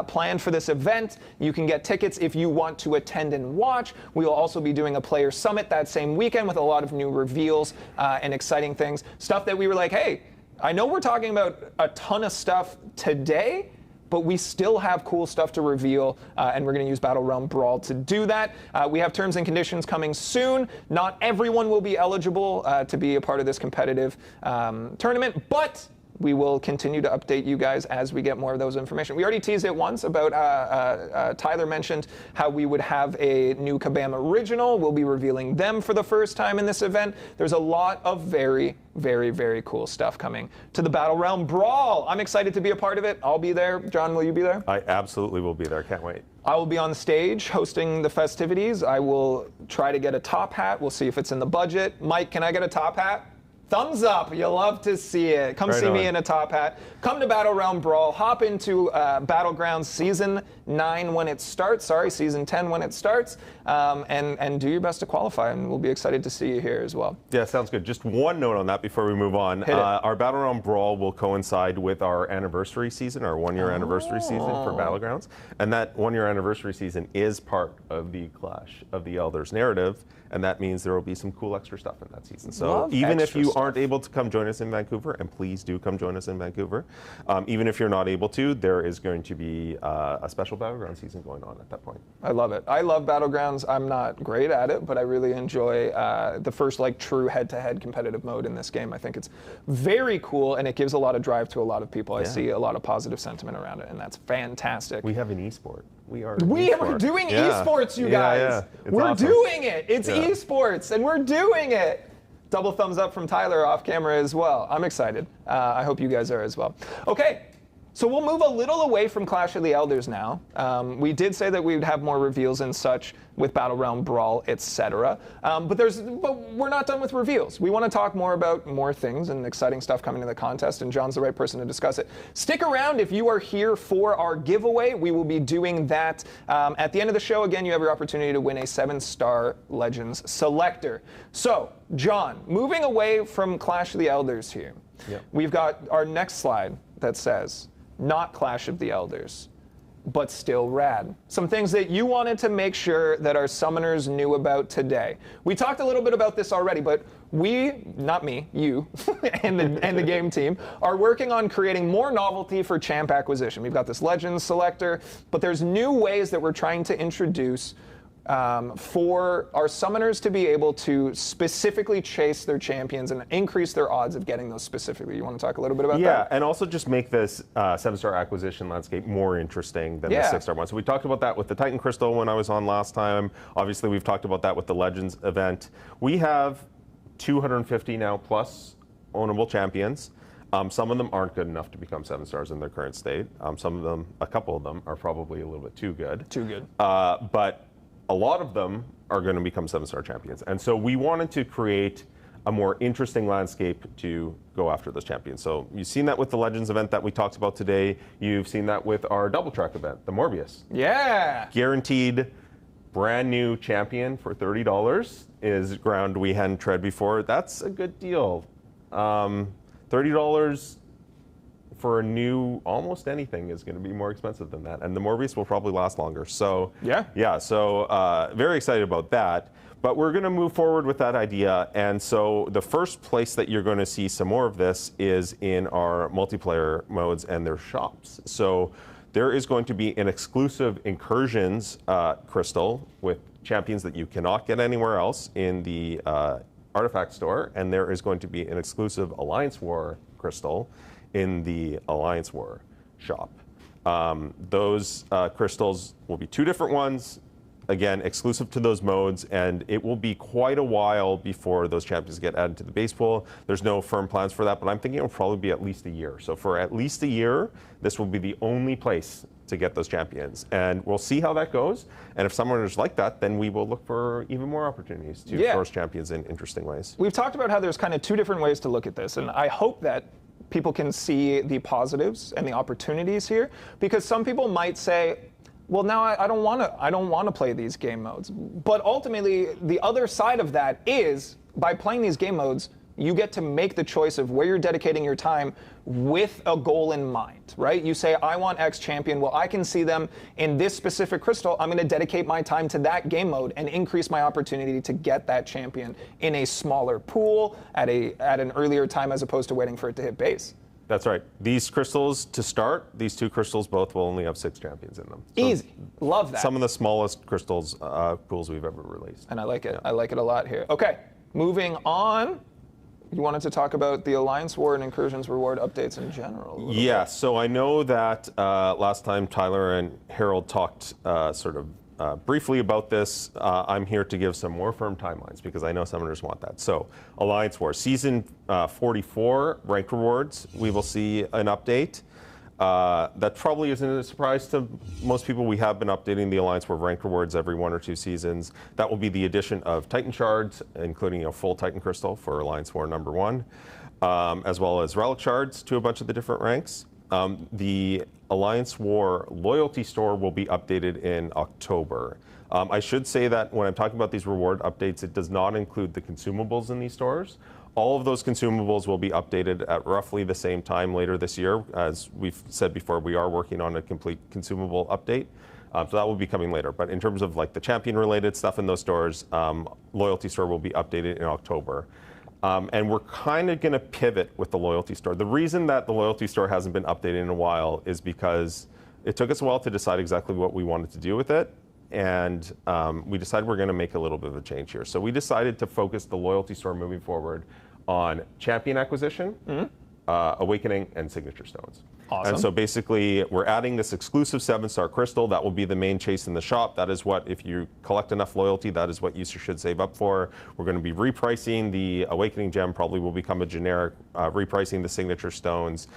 planned for this event. You can get tickets if you want to attend and watch. We will also be doing a player summit that same weekend with a lot of new reveals and exciting things. Stuff that we were like, hey, I know we're talking about a ton of stuff today, but we still have cool stuff to reveal, and we're going to use Battle Realm Brawl to do that. We have terms and conditions coming soon. Not everyone will be eligible to be a part of this competitive tournament, but we will continue to update you guys as we get more of those information. We already teased it once about, Tyler mentioned how we would have a new Kabam original. We'll be revealing them for the first time in this event. There's a lot of very, very, very cool stuff coming to the Battle Realm Brawl. I'm excited to be a part of it. I'll be there. John, will you be there? I absolutely will be there. Can't wait. I will be on stage hosting the festivities. I will try to get a top hat. We'll see if it's in the budget. Mike, can I get a top hat? Thumbs up. You'll love to see it. Come see me in a top hat. Come to Battle Realm Brawl. Hop into Battlegrounds Season 9 when it starts. Sorry, Season 10 when it starts. And do your best to qualify, and we'll be excited to see you here as well. Yeah, sounds good. Just one note on that before we move on. Our Battle Realm Brawl will coincide with our anniversary season, our one-year anniversary season for Battlegrounds. And that one-year anniversary season is part of the Clash of the Elders narrative. And that means there will be some cool extra stuff in that season. So even if you aren't able to come join us in Vancouver, and please do come join us in Vancouver, even if you're not able to, there is going to be a special Battleground season going on at that point. I love it. I love Battlegrounds. I'm not great at it, but I really enjoy the first true head-to-head competitive mode in this game. I think it's very cool, and it gives a lot of drive to a lot of people. I see a lot of positive sentiment around it, and that's fantastic. We have an esport. We are doing esports, you guys. We're awesome. Doing it. It's esports, and we're doing it. Double thumbs up from Tyler off camera as well. I'm excited. I hope you guys are as well. Okay. So we'll move a little away from Clash of the Elders now. We did say that we would have more reveals and such with Battle Realm Brawl, etc. But we're not done with reveals. We want to talk more about more things and exciting stuff coming to the contest, and John's the right person to discuss it. Stick around if you are here for our giveaway. We will be doing that at the end of the show. Again, you have your opportunity to win a 7-star Legends Selector. So, John, moving away from Clash of the Elders here, we've got our next slide that says, not Clash of the Elders. but still rad. Some things that you wanted to make sure that our summoners knew about today. We talked a little bit about this already, but we, not me, you, and the game team, are working on creating more novelty for champ acquisition. We've got this Legends Selector, but there's new ways that we're trying to introduce for our summoners to be able to specifically chase their champions and increase their odds of getting those specifically. You want to talk a little bit about that? Yeah, and also just make this 7-star acquisition landscape more interesting than the 6-star one. So we talked about that with the Titan Crystal when I was on last time. Obviously, we've talked about that with the Legends event. We have 250 now plus ownable champions. Some of them aren't good enough to become 7-stars in their current state. Some of them, a couple of them, are probably a little bit too good. Too good. But a lot of them are going to become 7-star champions. And so we wanted to create a more interesting landscape to go after those champions. So you've seen that with the Legends event that we talked about today. You've seen that with our double track event, the Morbius. Yeah. Guaranteed brand new champion for $30 is ground we hadn't tread before. That's a good deal. $30 for a new almost anything is going to be more expensive than that, and the Morbius will probably last longer. So so very excited about that. But we're going to move forward with that idea, and so the first place that you're going to see some more of this is in our multiplayer modes and their shops. So there is going to be an exclusive Incursions crystal with champions that you cannot get anywhere else in the Artifact store, and there is going to be an exclusive Alliance War crystal in the Alliance War shop. Those crystals will be 2 different ones, again, exclusive to those modes, and it will be quite a while before those champions get added to the base pool. There's no firm plans for that, but I'm thinking it'll probably be at least a year. So for at least a year, this will be the only place to get those champions. And we'll see how that goes. And if summoners like that, then we will look for even more opportunities to source champions in interesting ways. We've talked about how there's kind of 2 different ways to look at this, and I hope that people can see the positives and the opportunities here, because some people might say, well, now I don't want to play these game modes. But ultimately, the other side of that is, by playing these game modes, you get to make the choice of where you're dedicating your time with a goal in mind, right? You say, I want X champion. Well, I can see them in this specific crystal. I'm going to dedicate my time to that game mode and increase my opportunity to get that champion in a smaller pool at an earlier time, as opposed to waiting for it to hit base. That's right. These crystals, to start, these 2 crystals both will only have 6 champions in them. So easy. Love that. Some of the smallest crystals pools we've ever released. And I like it. Yeah. I like it a lot here. Okay, moving on. You wanted to talk about the Alliance War and Incursions reward updates in general. Yeah, so I know that last time Tyler and Harold talked briefly about this. I'm here to give some more firm timelines because I know summoners want that. So Alliance War, Season 44, ranked rewards, we will see an update. That probably isn't a surprise to most people. We have been updating the Alliance War ranked rewards every 1 or 2 seasons. That will be the addition of Titan Shards, including a full Titan Crystal for Alliance War number 1, as well as Relic Shards to a bunch of the different ranks. The Alliance War Loyalty Store will be updated in October. I should say that when I'm talking about these reward updates, it does not include the consumables in these stores. All of those consumables will be updated at roughly the same time later this year. As we've said before, we are working on a complete consumable update. So that will be coming later. But in terms of like the champion-related stuff in those stores, Loyalty Store will be updated in October. And we're kind of going to pivot with the Loyalty Store. The reason that the Loyalty Store hasn't been updated in a while is because it took us a while to decide exactly what we wanted to do with it. And we decided we're going to make a little bit of a change here. So we decided to focus the Loyalty Store moving forward on champion acquisition, awakening, and signature stones. Awesome. And so basically, we're adding this exclusive 7-star crystal. That will be the main chase in the shop. That is what, if you collect enough loyalty, that is what you should save up for. We're going to be repricing the awakening gem. Probably will become a generic, repricing the signature stones.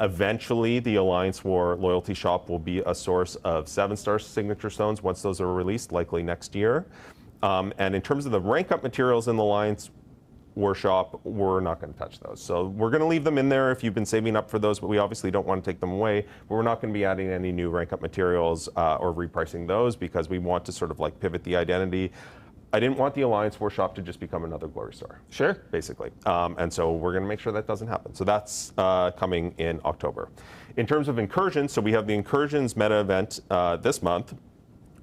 Eventually, the Alliance War loyalty shop will be a source of 7-star signature stones once those are released, likely next year. And in terms of the rank up materials in the Alliance War shop, we're not going to touch those. So we're going to leave them in there if you've been saving up for those, but we obviously don't want to take them away. But we're not going to be adding any new rank up materials or repricing those because we want to sort of like pivot the identity. I didn't want the Alliance War shop to just become another Glory Store. Sure. Basically. And so we're going to make sure that doesn't happen. So that's coming in October. In terms of incursions, so we have the incursions meta event this month.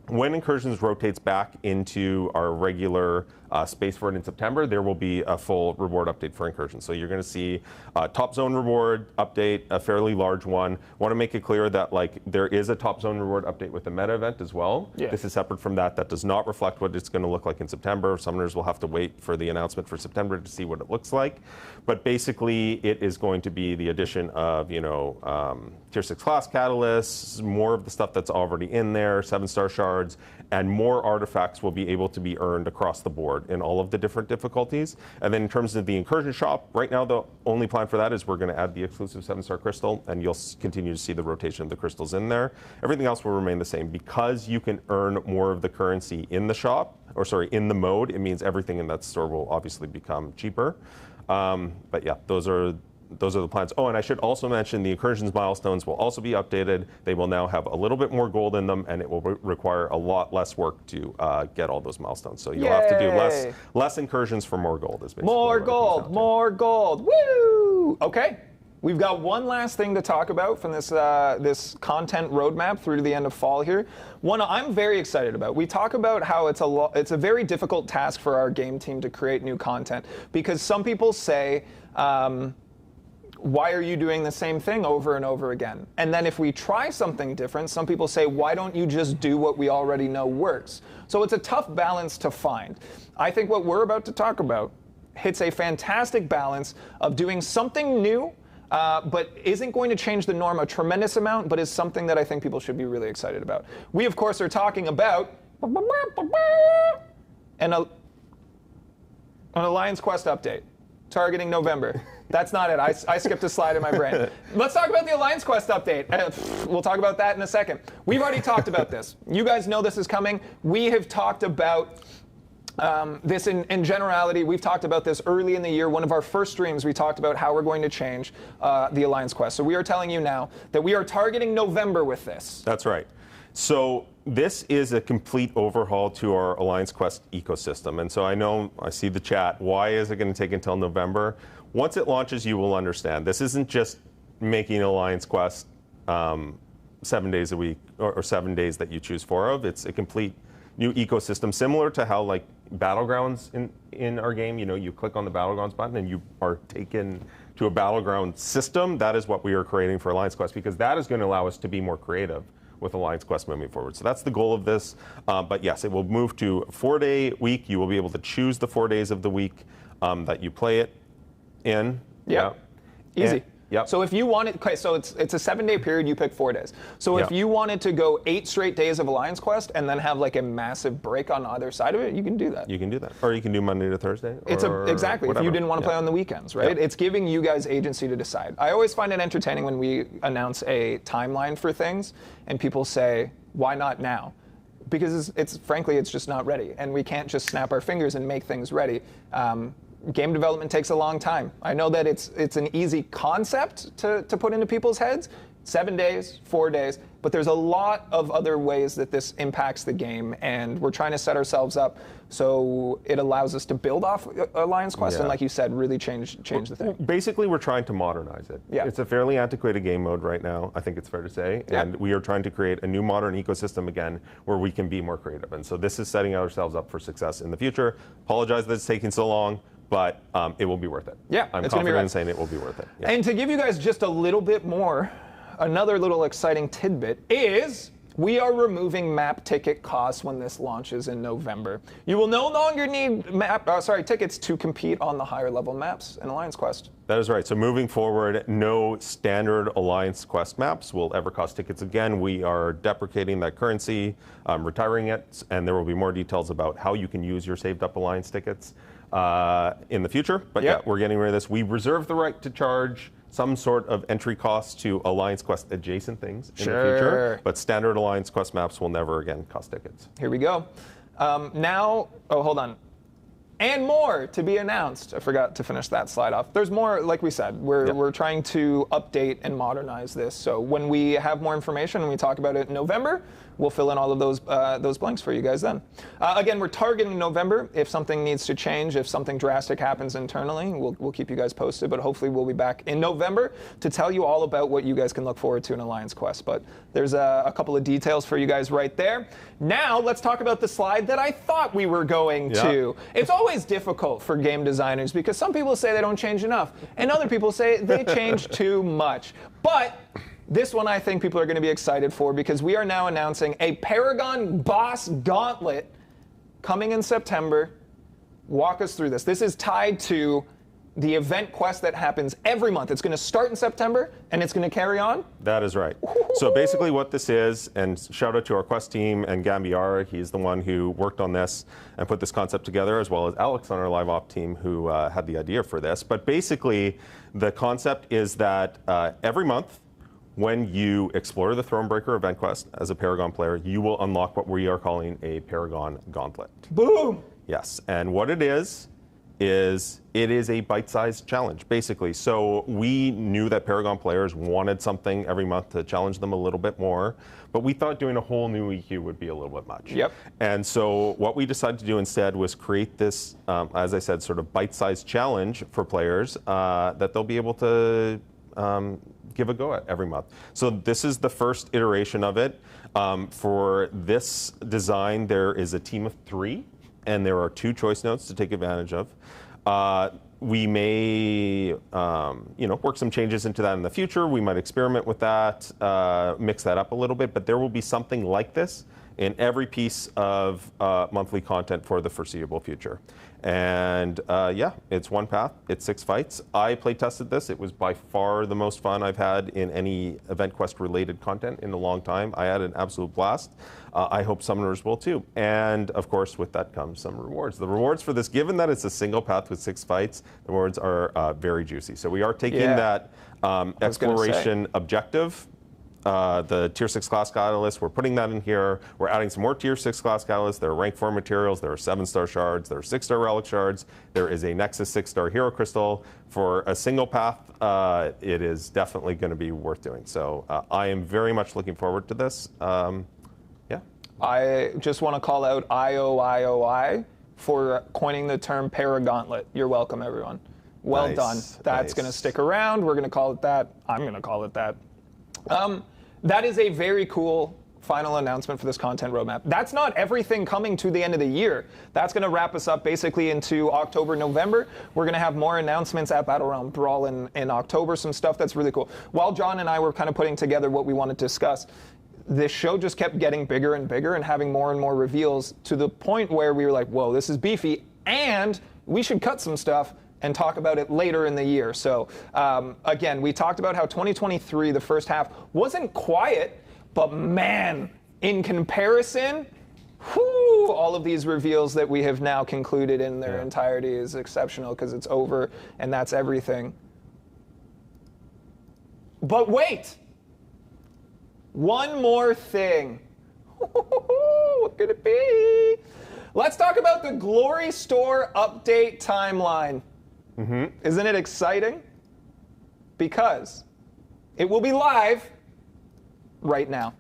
When incursions rotates back into our regular space for it in September, there will be a full reward update for incursions. So you're going to see a top zone reward update, a fairly large one. Want to make it clear that like there is a top zone reward update with the meta event as well. Yeah. This is separate from that. That does not reflect what it's going to look like in September. Summoners will have to wait for the announcement for September to see what it looks like. But basically, it is going to be the addition of tier 6 class catalysts, more of the stuff that's already in there, 7-star shards, and more artifacts will be able to be earned across the board in all of the different difficulties. And then in terms of the incursion shop, right now the only plan for that is we're going to add the exclusive 7-star crystal, and you'll continue to see the rotation of the crystals in there. Everything else will remain the same. Because you can earn more of the currency in the shop, or sorry, in the mode, it means everything in that store will obviously become cheaper. But yeah, those are the plans. Oh, and I should also mention the incursions milestones will also be updated. They will now have a little bit more gold in them, and it will require a lot less work to get all those milestones. So you'll have to do less incursions for more gold. Is basically more gold, more gold. Woo! Okay. We've got one last thing to talk about from this this content roadmap through to the end of fall here. One I'm very excited about. We talk about how it's a very difficult task for our game team to create new content because some people say, why are you doing the same thing over and over again? And then if we try something different, some people say, why don't you just do what we already know works? So it's a tough balance to find. I think what we're about to talk about hits a fantastic balance of doing something new, but isn't going to change the norm a tremendous amount, but is something that I think people should be really excited about. We, of course, are talking about an Alliance Quest update targeting November. That's not it. I skipped a slide in my brain. Let's talk about the Alliance Quest update. We'll talk about that in a second. We've already talked about this. You guys know this is coming. We have talked about this in generality. We've talked about this early in the year. One of our first streams, we talked about how we're going to change the Alliance Quest. So we are telling you now that we are targeting November with this. That's right. So this is a complete overhaul to our Alliance Quest ecosystem. And so I see the chat. Why is it going to take until November? Once it launches, you will understand. This isn't just making Alliance Quest 7 days a week or 7 days that you choose 4 of. It's a complete new ecosystem, similar to how like Battlegrounds in our game, you click on the Battlegrounds button and you are taken to a Battleground system. That is what we are creating for Alliance Quest, because that is going to allow us to be more creative with Alliance Quest moving forward. So that's the goal of this. But yes, it will move to a 4-day week. You will be able to choose the 4 days of the week that you play it in. Yep. Easy. Yep. So if you wanted, okay, so it's a 7-day period, you pick 4 days. So if you wanted to go 8 straight days of Alliance Quest and then have like a massive break on either side of it, you can do that. You can do that. Or you can do Monday to Thursday. Exactly, whatever. If you didn't want to play on the weekends, right? Yep. It's giving you guys agency to decide. I always find it entertaining when we announce a timeline for things and people say, why not now? Because frankly, it's just not ready. And we can't just snap our fingers and make things ready. Game development takes a long time. I know that it's an easy concept to put into people's heads, 7 days, 4 days, but there's a lot of other ways that this impacts the game, and we're trying to set ourselves up so it allows us to build off Alliance Quest and, like you said, really change the thing. Basically, we're trying to modernize it. Yeah. It's a fairly antiquated game mode right now, I think it's fair to say, and we are trying to create a new modern ecosystem again where we can be more creative. And so this is setting ourselves up for success in the future. Apologize that it's taking so long, but it will be worth it. Yeah, I'm it's gonna be confident right. in saying it will be worth it. Yeah. And to give you guys just a little bit more, another little exciting tidbit is we are removing map ticket costs when this launches in November. You will no longer need tickets to compete on the higher level maps in Alliance Quest. That is right. So moving forward, no standard Alliance Quest maps will ever cost tickets again. We are deprecating that currency, retiring it, and there will be more details about how you can use your saved up Alliance tickets in the future. But yeah, we're getting rid of this. We reserve the right to charge some sort of entry cost to Alliance Quest adjacent things in the future, but standard Alliance Quest maps will never again cost tickets. Here we go. Now, oh, hold on. and more to be announced. I forgot to finish that slide off. There's more, like we said, we're trying to update and modernize this. So when we have more information and we talk about it in November, we'll fill in all of those blanks for you guys then. Again, we're targeting November. If something needs to change, if something drastic happens internally, we'll keep you guys posted. But hopefully we'll be back in November to tell you all about what you guys can look forward to in Alliance Quest. But there's a couple of details for you guys right there. Now let's talk about the slide that I thought we were going to. It's always difficult for game designers because some people say they don't change enough, and other people say they change too much. But this one I think people are going to be excited for because we are now announcing a Paragon boss gauntlet coming in September. Walk us through this. This is tied to the event quest that happens every month. It's going to start in September and it's going to carry on? That is right. So basically what this is, and shout out to our quest team and Gambiara, he's the one who worked on this and put this concept together, as well as Alex on our live op team who had the idea for this. But basically the concept is that every month, when you explore the Thronebreaker event quest as a Paragon player, you will unlock what we are calling a Paragon gauntlet. Boom! Yes, and what it is it is a bite-sized challenge, basically. So we knew that Paragon players wanted something every month to challenge them a little bit more, but we thought doing a whole new EQ would be a little bit much. Yep. And so what we decided to do instead was create this, as I said, sort of bite-sized challenge for players that they'll be able to give a go at every month. So this is the first iteration of it. For this design, there is a team of 3, and there are 2 choice notes to take advantage of. We may, work some changes into that in the future. We might experiment with that, mix that up a little bit, but there will be something like this in every piece of monthly content for the foreseeable future. And it's one path, it's 6 fights. I play tested this. It was by far the most fun I've had in any event quest related content in a long time. I had an absolute blast. I hope summoners will too. And of course, with that comes some rewards. The rewards for this, given that it's a single path with 6 fights, the rewards are very juicy. So we are taking that exploration objective, the tier 6 class catalysts, we're putting that in here. We're adding some more tier 6 class catalysts. There are rank 4 materials. There are 7-star shards. There are 6-star relic shards. There is a Nexus 6-star hero crystal. For a single path, it is definitely going to be worth doing. So I am very much looking forward to this. I just want to call out IOIOI for coining the term Paragauntlet. You're welcome, everyone. Well done. That's going to stick around. We're going to call it that. I'm going to call it that. That is a very cool final announcement for this content roadmap. That's not everything coming to the end of the year. That's going to wrap us up basically into October, November. We're going to have more announcements at Battle Realm Brawl in October, some stuff that's really cool. While John and I were kind of putting together what we wanted to discuss, this show just kept getting bigger and bigger and having more and more reveals to the point where we were like, whoa, this is beefy, and we should cut some stuff and talk about it later in the year. So again, we talked about how 2023, the first half, wasn't quiet, but man, in comparison, whew, all of these reveals that we have now concluded in their entirety is exceptional because it's over and that's everything. But wait! One more thing. What could it be? Let's talk about the Glory Store update timeline. Isn't it exciting? Because it will be live right now.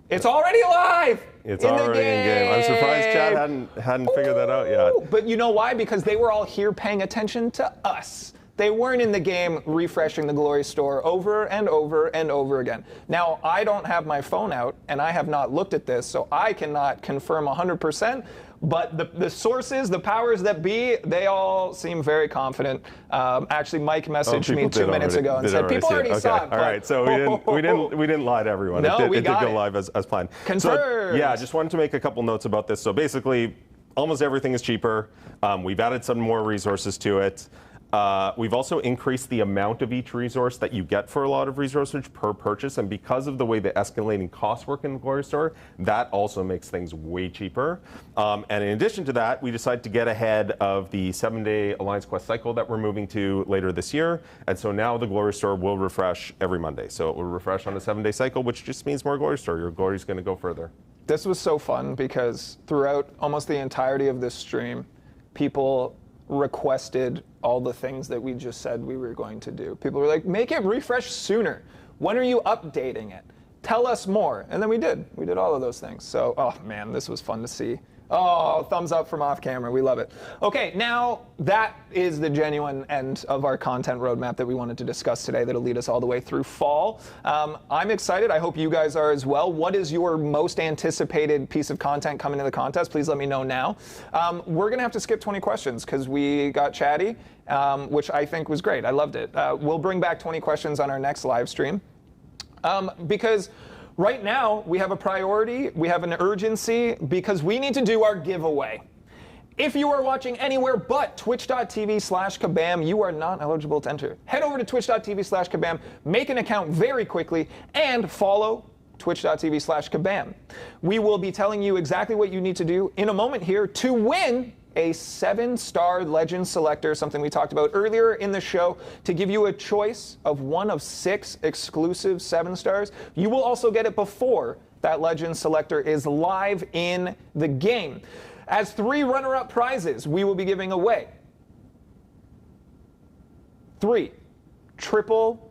It's already live. It's already in game. I'm surprised Chad hadn't figured that out yet. But you know why? Because they were all here paying attention to us. They weren't in the game refreshing the Glory Store over and over and over again. Now, I don't have my phone out, and I have not looked at this, so I cannot confirm 100%, but the sources, the powers that be, they all seem very confident. Actually, Mike messaged me 2 minutes ago and said, people already saw it. All right, so we didn't lie to everyone. No, it did go live as planned. Confirmed. So, yeah, just wanted to make a couple notes about this. So basically, almost everything is cheaper. We've added some more resources to it. We've also increased the amount of each resource that you get for a lot of resources per purchase, and because of the way the escalating costs work in the Glory Store, that also makes things way cheaper. And in addition to that, we decided to get ahead of the 7-day Alliance Quest cycle that we're moving to later this year, and so now the Glory Store will refresh every Monday. So it will refresh on a 7-day cycle, which just means more Glory Store. Your Glory's going to go further. This was so fun because throughout almost the entirety of this stream, people requested all the things that we just said we were going to do. People were like, make it refresh sooner. When are you updating it? Tell us more. And then we did. We did all of those things. So, oh man, this was fun to see. Oh, thumbs up from off camera. We love it. Okay, now that is the genuine end of our content roadmap that we wanted to discuss today that'll lead us all the way through fall. I'm excited. I hope you guys are as well. What is your most anticipated piece of content coming to the contest? Please let me know now. We're going to have to skip 20 questions because we got chatty, which I think was great. I loved it. We'll bring back 20 questions on our next live stream because right now, we have a priority, we have an urgency, because we need to do our giveaway. If you are watching anywhere but twitch.tv/kabam, you are not eligible to enter. Head over to twitch.tv/kabam, make an account very quickly, and follow twitch.tv/kabam. We will be telling you exactly what you need to do in a moment here to win a 7-star Legend Selector, something we talked about earlier in the show, to give you a choice of one of 6 exclusive 7 stars. You will also get it before that Legend Selector is live in the game. As 3 runner-up prizes, we will be giving away 3 triple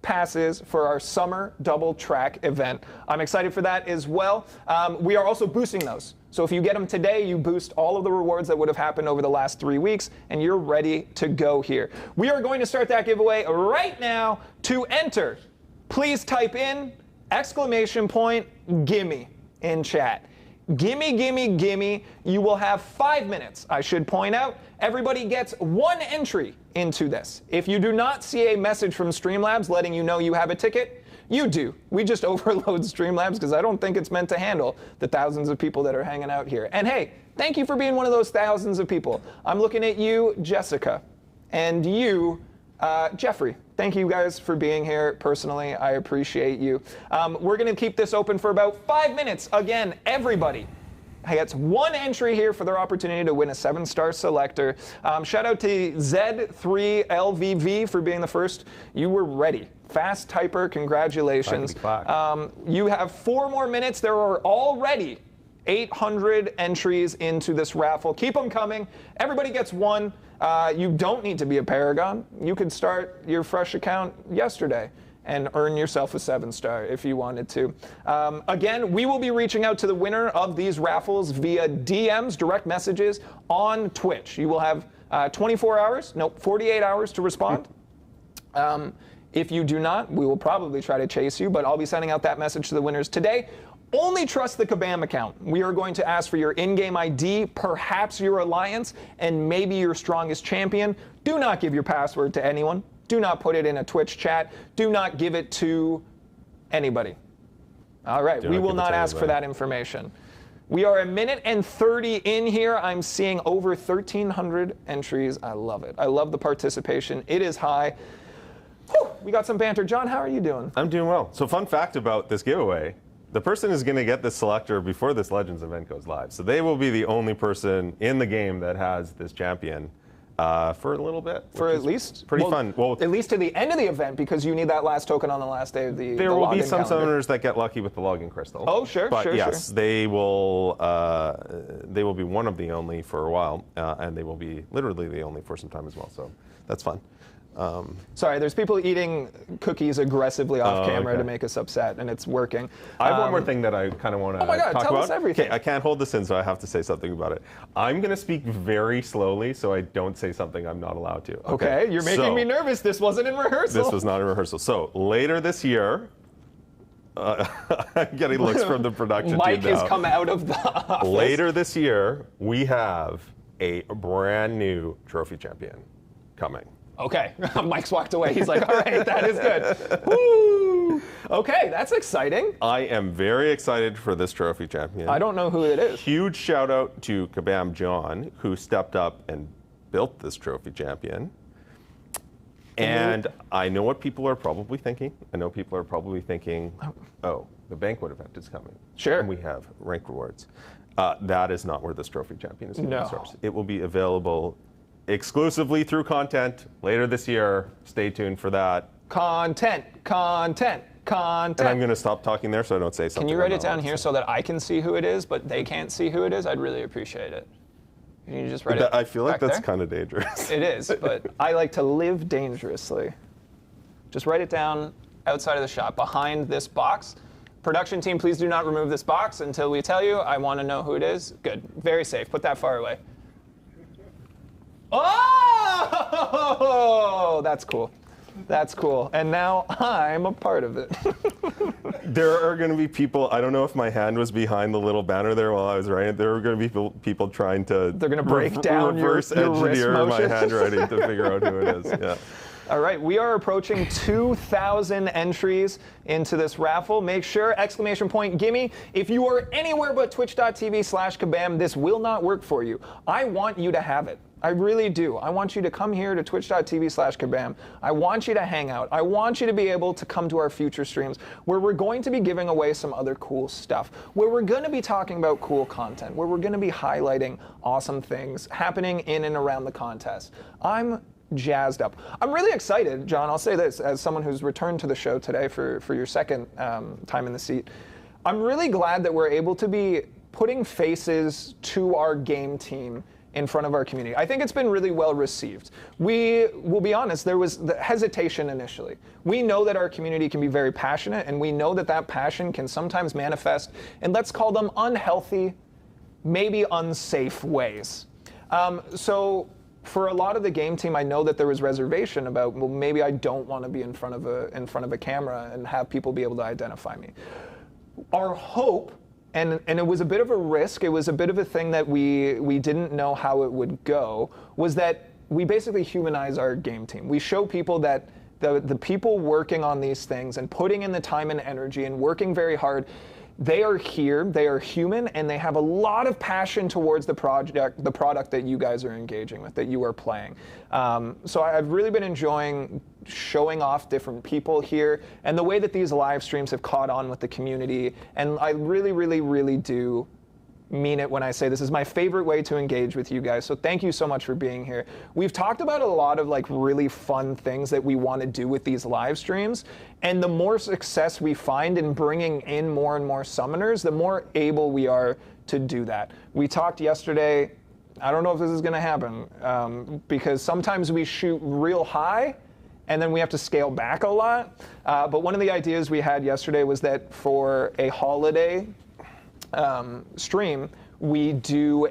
passes for our summer double track event. I'm excited for that as well. We are also boosting those. So if you get them today, you boost all of the rewards that would have happened over the last 3 weeks, and you're ready to go here. We are going to start that giveaway right now. To enter, please type in !gimme in chat. Gimme, gimme, gimme. You will have 5 minutes, I should point out. Everybody gets 1 entry into this. If you do not see a message from Streamlabs letting you know you have a ticket, you do. We just overload Streamlabs because I don't think it's meant to handle the thousands of people that are hanging out here. And hey, thank you for being one of those thousands of people. I'm looking at you, Jessica, and you, Jeffrey. Thank you guys for being here personally. I appreciate you. We're going to keep this open for about 5 minutes. Again, everybody gets 1 entry here for their opportunity to win a 7-star Selector. Shout out to Z3LVV for being the first. You were ready. Fast typer, congratulations. You have 4 more minutes. There are already 800 entries into this raffle. Keep them coming. Everybody gets 1. You don't need to be a Paragon. You could start your fresh account yesterday and earn yourself a 7-star if you wanted to. Again, we will be reaching out to the winner of these raffles via DMs, direct messages, on Twitch. You will have 48 hours to respond. If you do not, we will probably try to chase you, but I'll be sending out that message to the winners today. Only trust the Kabam account. We are going to ask for your in-game ID, perhaps your alliance, and maybe your strongest champion. Do not give your password to anyone. Do not put it in a Twitch chat. Do not give it to anybody. All right, we will not ask for that information. We are 1 minute and 30 in here. I'm seeing over 1,300 entries. I love it. I love the participation. It is high. Whew, we got some banter. John, how are you doing? I'm doing well. So fun fact about this giveaway, the person is going to get this Selector before this Legends event goes live. So they will be the only person in the game that has this champion for a little bit. For at least? Pretty fun. Well, at least to the end of the event, because you need that last token on the last day of the There will be some calendar. summoners that get lucky with the login crystal. Oh, sure, but sure, yes, they will be one of the only for a while, and they will be literally the only for some time as well. So that's fun. Sorry, there's people eating cookies aggressively off camera to make us upset, and it's working. I have one more thing that I kind of want to talk about. Tell us everything. Okay, I can't hold this in, so I have to say something about it. I'm going to speak very slowly, so I don't say something I'm not allowed to. Okay, you're making me nervous. This wasn't in rehearsal. This was not in rehearsal. So later this year, I'm getting looks from the production team Mike now. has come out of the office. Later this year, we have a brand new trophy champion coming. Okay, Mike's walked away. He's like, all right, that is good. Woo! Okay, that's exciting. I am very excited for this trophy champion. I don't know who it is. Huge shout out to Kabam John, who stepped up and built this trophy champion. And I know what people are probably thinking. I know people are probably thinking, oh, the banquet event is coming. Sure. And we have rank rewards. That is not where this trophy champion is going to be sourced. It will be available exclusively through content later this year. Stay tuned for that. Content. And I'm going to stop talking there so I don't say something. Can you write it down here so that I can see who it is, but they can't see who it is? I'd really appreciate it. You just write it. I feel like back that's there. kind of dangerous. It is, but I like to live dangerously. Just write it down outside of the shop, behind this box. Production team, please do not remove this box until we tell you. I want to know who it is. Good. Very safe. Put that far away. Oh! That's cool. That's cool. And now I'm a part of it. There are going to be people, I don't know if my hand was behind the little banner there while I was writing it. There are going to be people trying to They're going to break down your wrist engineer my motion. handwriting to figure out who it is. Yeah. All right, we are approaching 2,000 entries into this raffle. Make sure, exclamation point, gimme. If you are anywhere but twitch.tv/kabam, this will not work for you. I want you to have it. I really do. I want you to come here to twitch.tv/kabam. I want you to hang out. I want you to be able to come to our future streams where we're going to be giving away some other cool stuff, where we're going to be talking about cool content, where we're going to be highlighting awesome things happening in and around the contest. I'm jazzed up. I'm really excited, John. I'll say this as someone who's returned to the show today for your second time in the seat. I'm really glad that we're able to be putting faces to our game team in front of our community. I think it's been really well received. We will be honest, there was the hesitation initially. We know that our community can be very passionate, and we know that that passion can sometimes manifest in, let's call them, unhealthy, maybe unsafe ways. So for a lot of the game team, I know that there was reservation about, well, maybe I don't want to be in front of a camera and have people be able to identify me. Our hope, and it was a bit of a risk, it was a bit of a thing that we didn't know how it would go, was that we basically humanize our game team. We show people that the people working on these things and putting in the time and energy and working very hard, they are here, they are human, and they have a lot of passion towards the product that you guys are engaging with, that you are playing. So I've really been enjoying showing off different people here and the way that these live streams have caught on with the community. And I really, really, really do mean it when I say this is my favorite way to engage with you guys. So thank you so much for being here. We've talked about a lot of like really fun things that we want to do with these live streams. And the more success we find in bringing in more and more summoners, the more able we are to do that. We talked yesterday, I don't know if this is going to happen, because sometimes we shoot real high and then we have to scale back a lot. But one of the ideas we had yesterday was that for a holiday stream, we do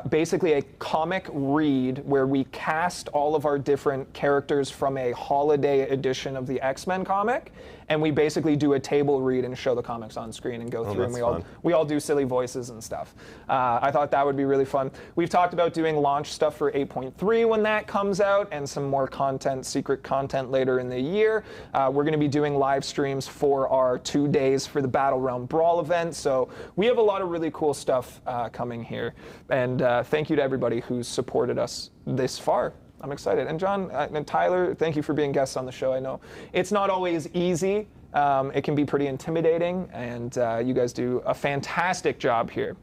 basically a comic read where we cast all of our different characters from a holiday edition of the X-Men comic, and we basically do a table read and show the comics on screen and go through, and we all do silly voices and stuff. I thought that would be really fun. We've talked about doing launch stuff for 8.3 when that comes out, and some more content, secret content later in the year. We're going to be doing live streams for our 2 days for the Battle Realm Brawl event, so we have a lot of really cool stuff coming here. And thank you to everybody who's supported us this far. I'm excited. And John and Tyler, thank you for being guests on the show. I know it's not always easy. It can be pretty intimidating, and you guys do a fantastic job here.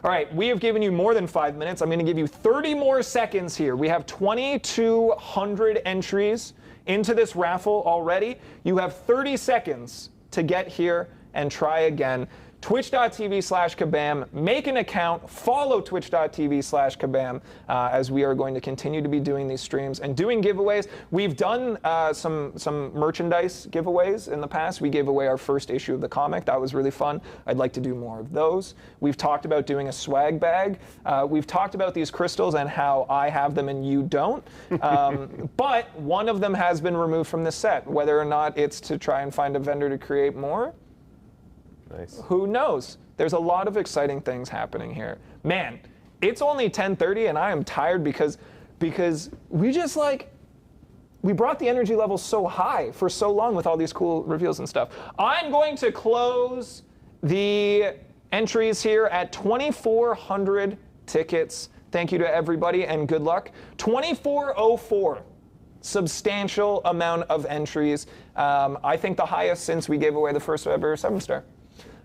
All right, we have given you more than 5 minutes. I'm going to give you 30 more seconds here. We have 2,200 entries into this raffle already. You have 30 seconds to get here and try again. Twitch.tv/kabam, make an account, follow twitch.tv/kabam, as we are going to continue to be doing these streams and doing giveaways. We've done some merchandise giveaways in the past. We gave away our first issue of the comic. That was really fun. I'd like to do more of those. We've talked about doing a swag bag. We've talked about these crystals and how I have them and you don't. But one of them has been removed from the set. Whether or not it's to try and find a vendor to create more, nice. Who knows? There's a lot of exciting things happening here. Man, it's only 10:30 and I am tired because we brought the energy level so high for so long with all these cool reveals and stuff. I'm going to close the entries here at 2,400 tickets. Thank you to everybody and good luck. 2,404. Substantial amount of entries. I think the highest since we gave away the first ever 7-star.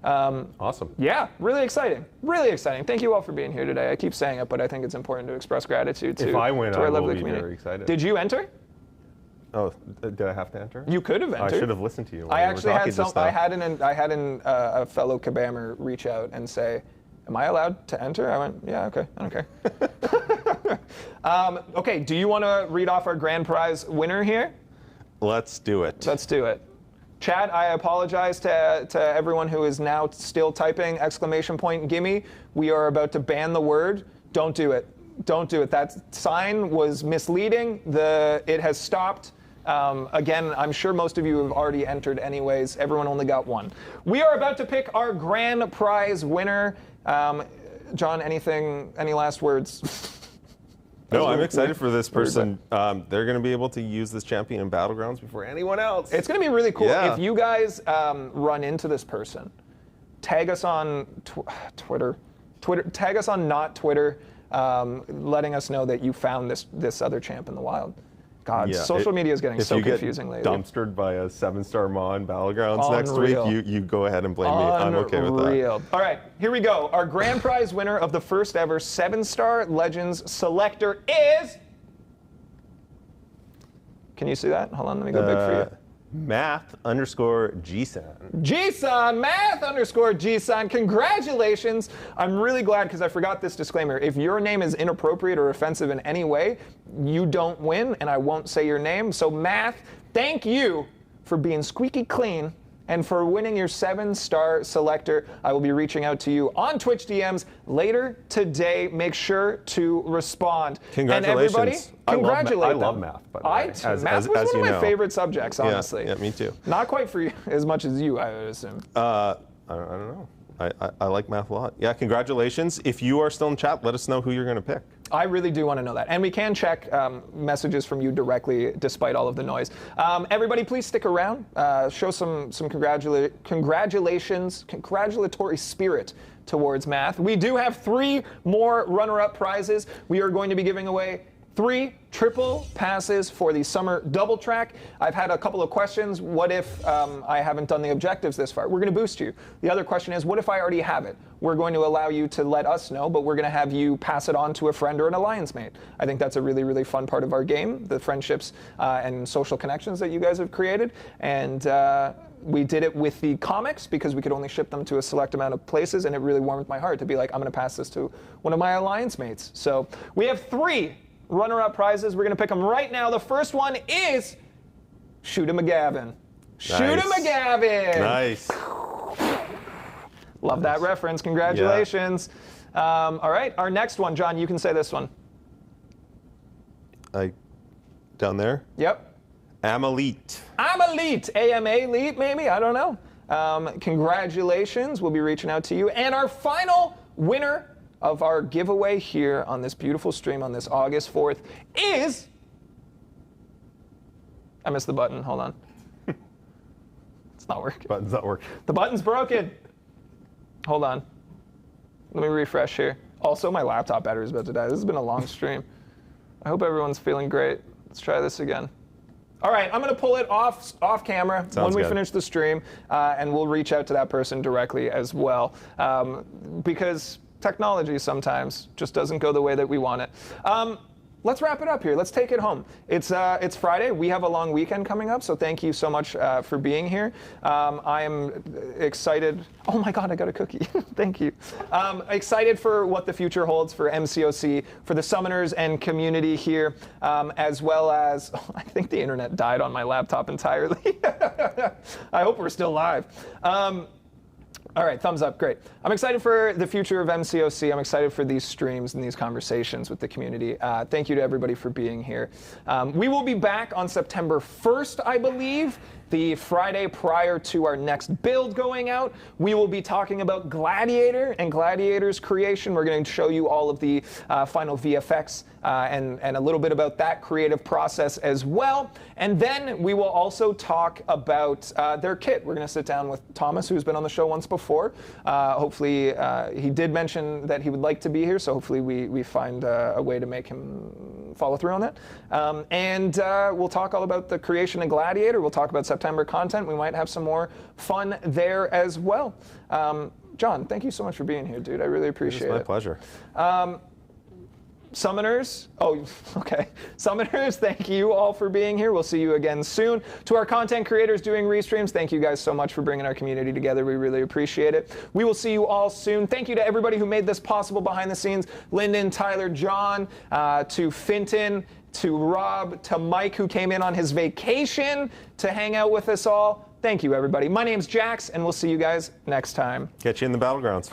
Awesome. Yeah, really exciting. Really exciting. Thank you all for being here today. I keep saying it, but I think it's important to express gratitude to, if I win, to our I lovely will be community. very excited. Did you enter? Oh, did I have to enter? You could have entered. I should have listened to you. I actually had some. I had a fellow Kabammer reach out and say, am I allowed to enter? I went, yeah, okay, I don't care. Okay, do you want to read off our grand prize winner here? Let's do it. Let's do it. Chat, I apologize to everyone who is now still typing !gimme. We are about to ban the word. Don't do it. Don't do it. That sign was misleading. It has stopped. Again, I'm sure most of you have already entered anyways. Everyone only got one. We are about to pick our grand prize winner. John, any last words? No, I'm excited for this person. They're going to be able to use this champion in Battlegrounds before anyone else. It's going to be really cool. Yeah. If you guys run into this person, tag us on Twitter. Tag us on not Twitter, letting us know that you found this other champ in the wild. God, Yeah, social media is getting so confusing lately. If you get dumpstered by a 7-star Maw in Battlegrounds next week, you go ahead and blame me. I'm okay with that. All right, here we go. Our grand prize winner of the first ever 7-star Legends Selector is... Can you see that? Hold on, let me go big for you. Math_Gsan. Gsan, Math_Gsan, congratulations. I'm really glad because I forgot this disclaimer. If your name is inappropriate or offensive in any way, you don't win and I won't say your name. So Math, thank you for being squeaky clean and for winning your 7-star Selector. I will be reaching out to you on Twitch DMs later today. Make sure to respond. Congratulations. And everybody, congratulate I love math, by the way. Math was one of my favorite subjects, honestly. Yeah, me too. Not quite for you as much as you, I would assume. I don't know. I like math a lot. Yeah, congratulations. If you are still in chat, let us know who you're going to pick. I really do want to know that. And we can check messages from you directly despite all of the noise. Everybody, please stick around. Show some congratulatory spirit towards Math. We do have 3 more runner-up prizes. We are going to be giving away 3 triple passes for the summer double track. I've had a couple of questions. What if I haven't done the objectives this far? We're going to boost you. The other question is, what if I already have it? We're going to allow you to let us know, but we're going to have you pass it on to a friend or an alliance mate. I think that's a really, really fun part of our game, the friendships and social connections that you guys have created. And we did it with the comics because we could only ship them to a select amount of places, and it really warmed my heart to be like, I'm going to pass this to one of my alliance mates. So we have 3 runner-up prizes. We're going to pick them right now. The first one is Shooter McGavin. Shooter McGavin. Nice. Love that reference. Congratulations. Yeah. All right, our next one. John, you can say this one. Down there? Yep. I'm elite. I'm elite. AMA elite, maybe? I don't know. Congratulations. We'll be reaching out to you. And our final winner of our giveaway here on this beautiful stream on this August 4th is... I missed the button. Hold on. It's not working. Button's not working. The button's broken. Hold on. Let me refresh here. Also, my laptop battery is about to die. This has been a long stream. I hope everyone's feeling great. Let's try this again. All right, I'm going to pull it off camera when we finish the stream, and we'll reach out to that person directly as well, because technology sometimes just doesn't go the way that we want it. Let's wrap it up here. Let's take it home. It's Friday. We have a long weekend coming up, so thank you so much for being here. I am excited. Oh my God, I got a cookie. Thank you. Excited for what the future holds for MCOC, for the summoners and community here, as well as, I think the internet died on my laptop entirely. I hope we're still live. All right, thumbs up, great. I'm excited for the future of MCOC. I'm excited for these streams and these conversations with the community. Thank you to everybody for being here. We will be back on September 1st, I believe, the Friday prior to our next build going out. We will be talking about Gladiator and Gladiator's creation. We're going to show you all of the final VFX and a little bit about that creative process as well. And then we will also talk about their kit. We're going to sit down with Thomas, who's been on the show once before. Hopefully, he did mention that he would like to be here, so hopefully we find a way to make him follow through on that. And we'll talk all about the creation of Gladiator. We'll talk about September content. We might have some more fun there as well. John, thank you so much for being here, dude. I really appreciate it. It's my pleasure. Summoners, oh, okay. Summoners, thank you all for being here. We'll see you again soon. To our content creators doing restreams, thank you guys so much for bringing our community together. We really appreciate it. We will see you all soon. Thank you to everybody who made this possible behind the scenes. Lyndon, Tyler, John, to Finton, to Rob, to Mike, who came in on his vacation to hang out with us all. Thank you, everybody. My name's Jax, and we'll see you guys next time. Catch you in the battlegrounds.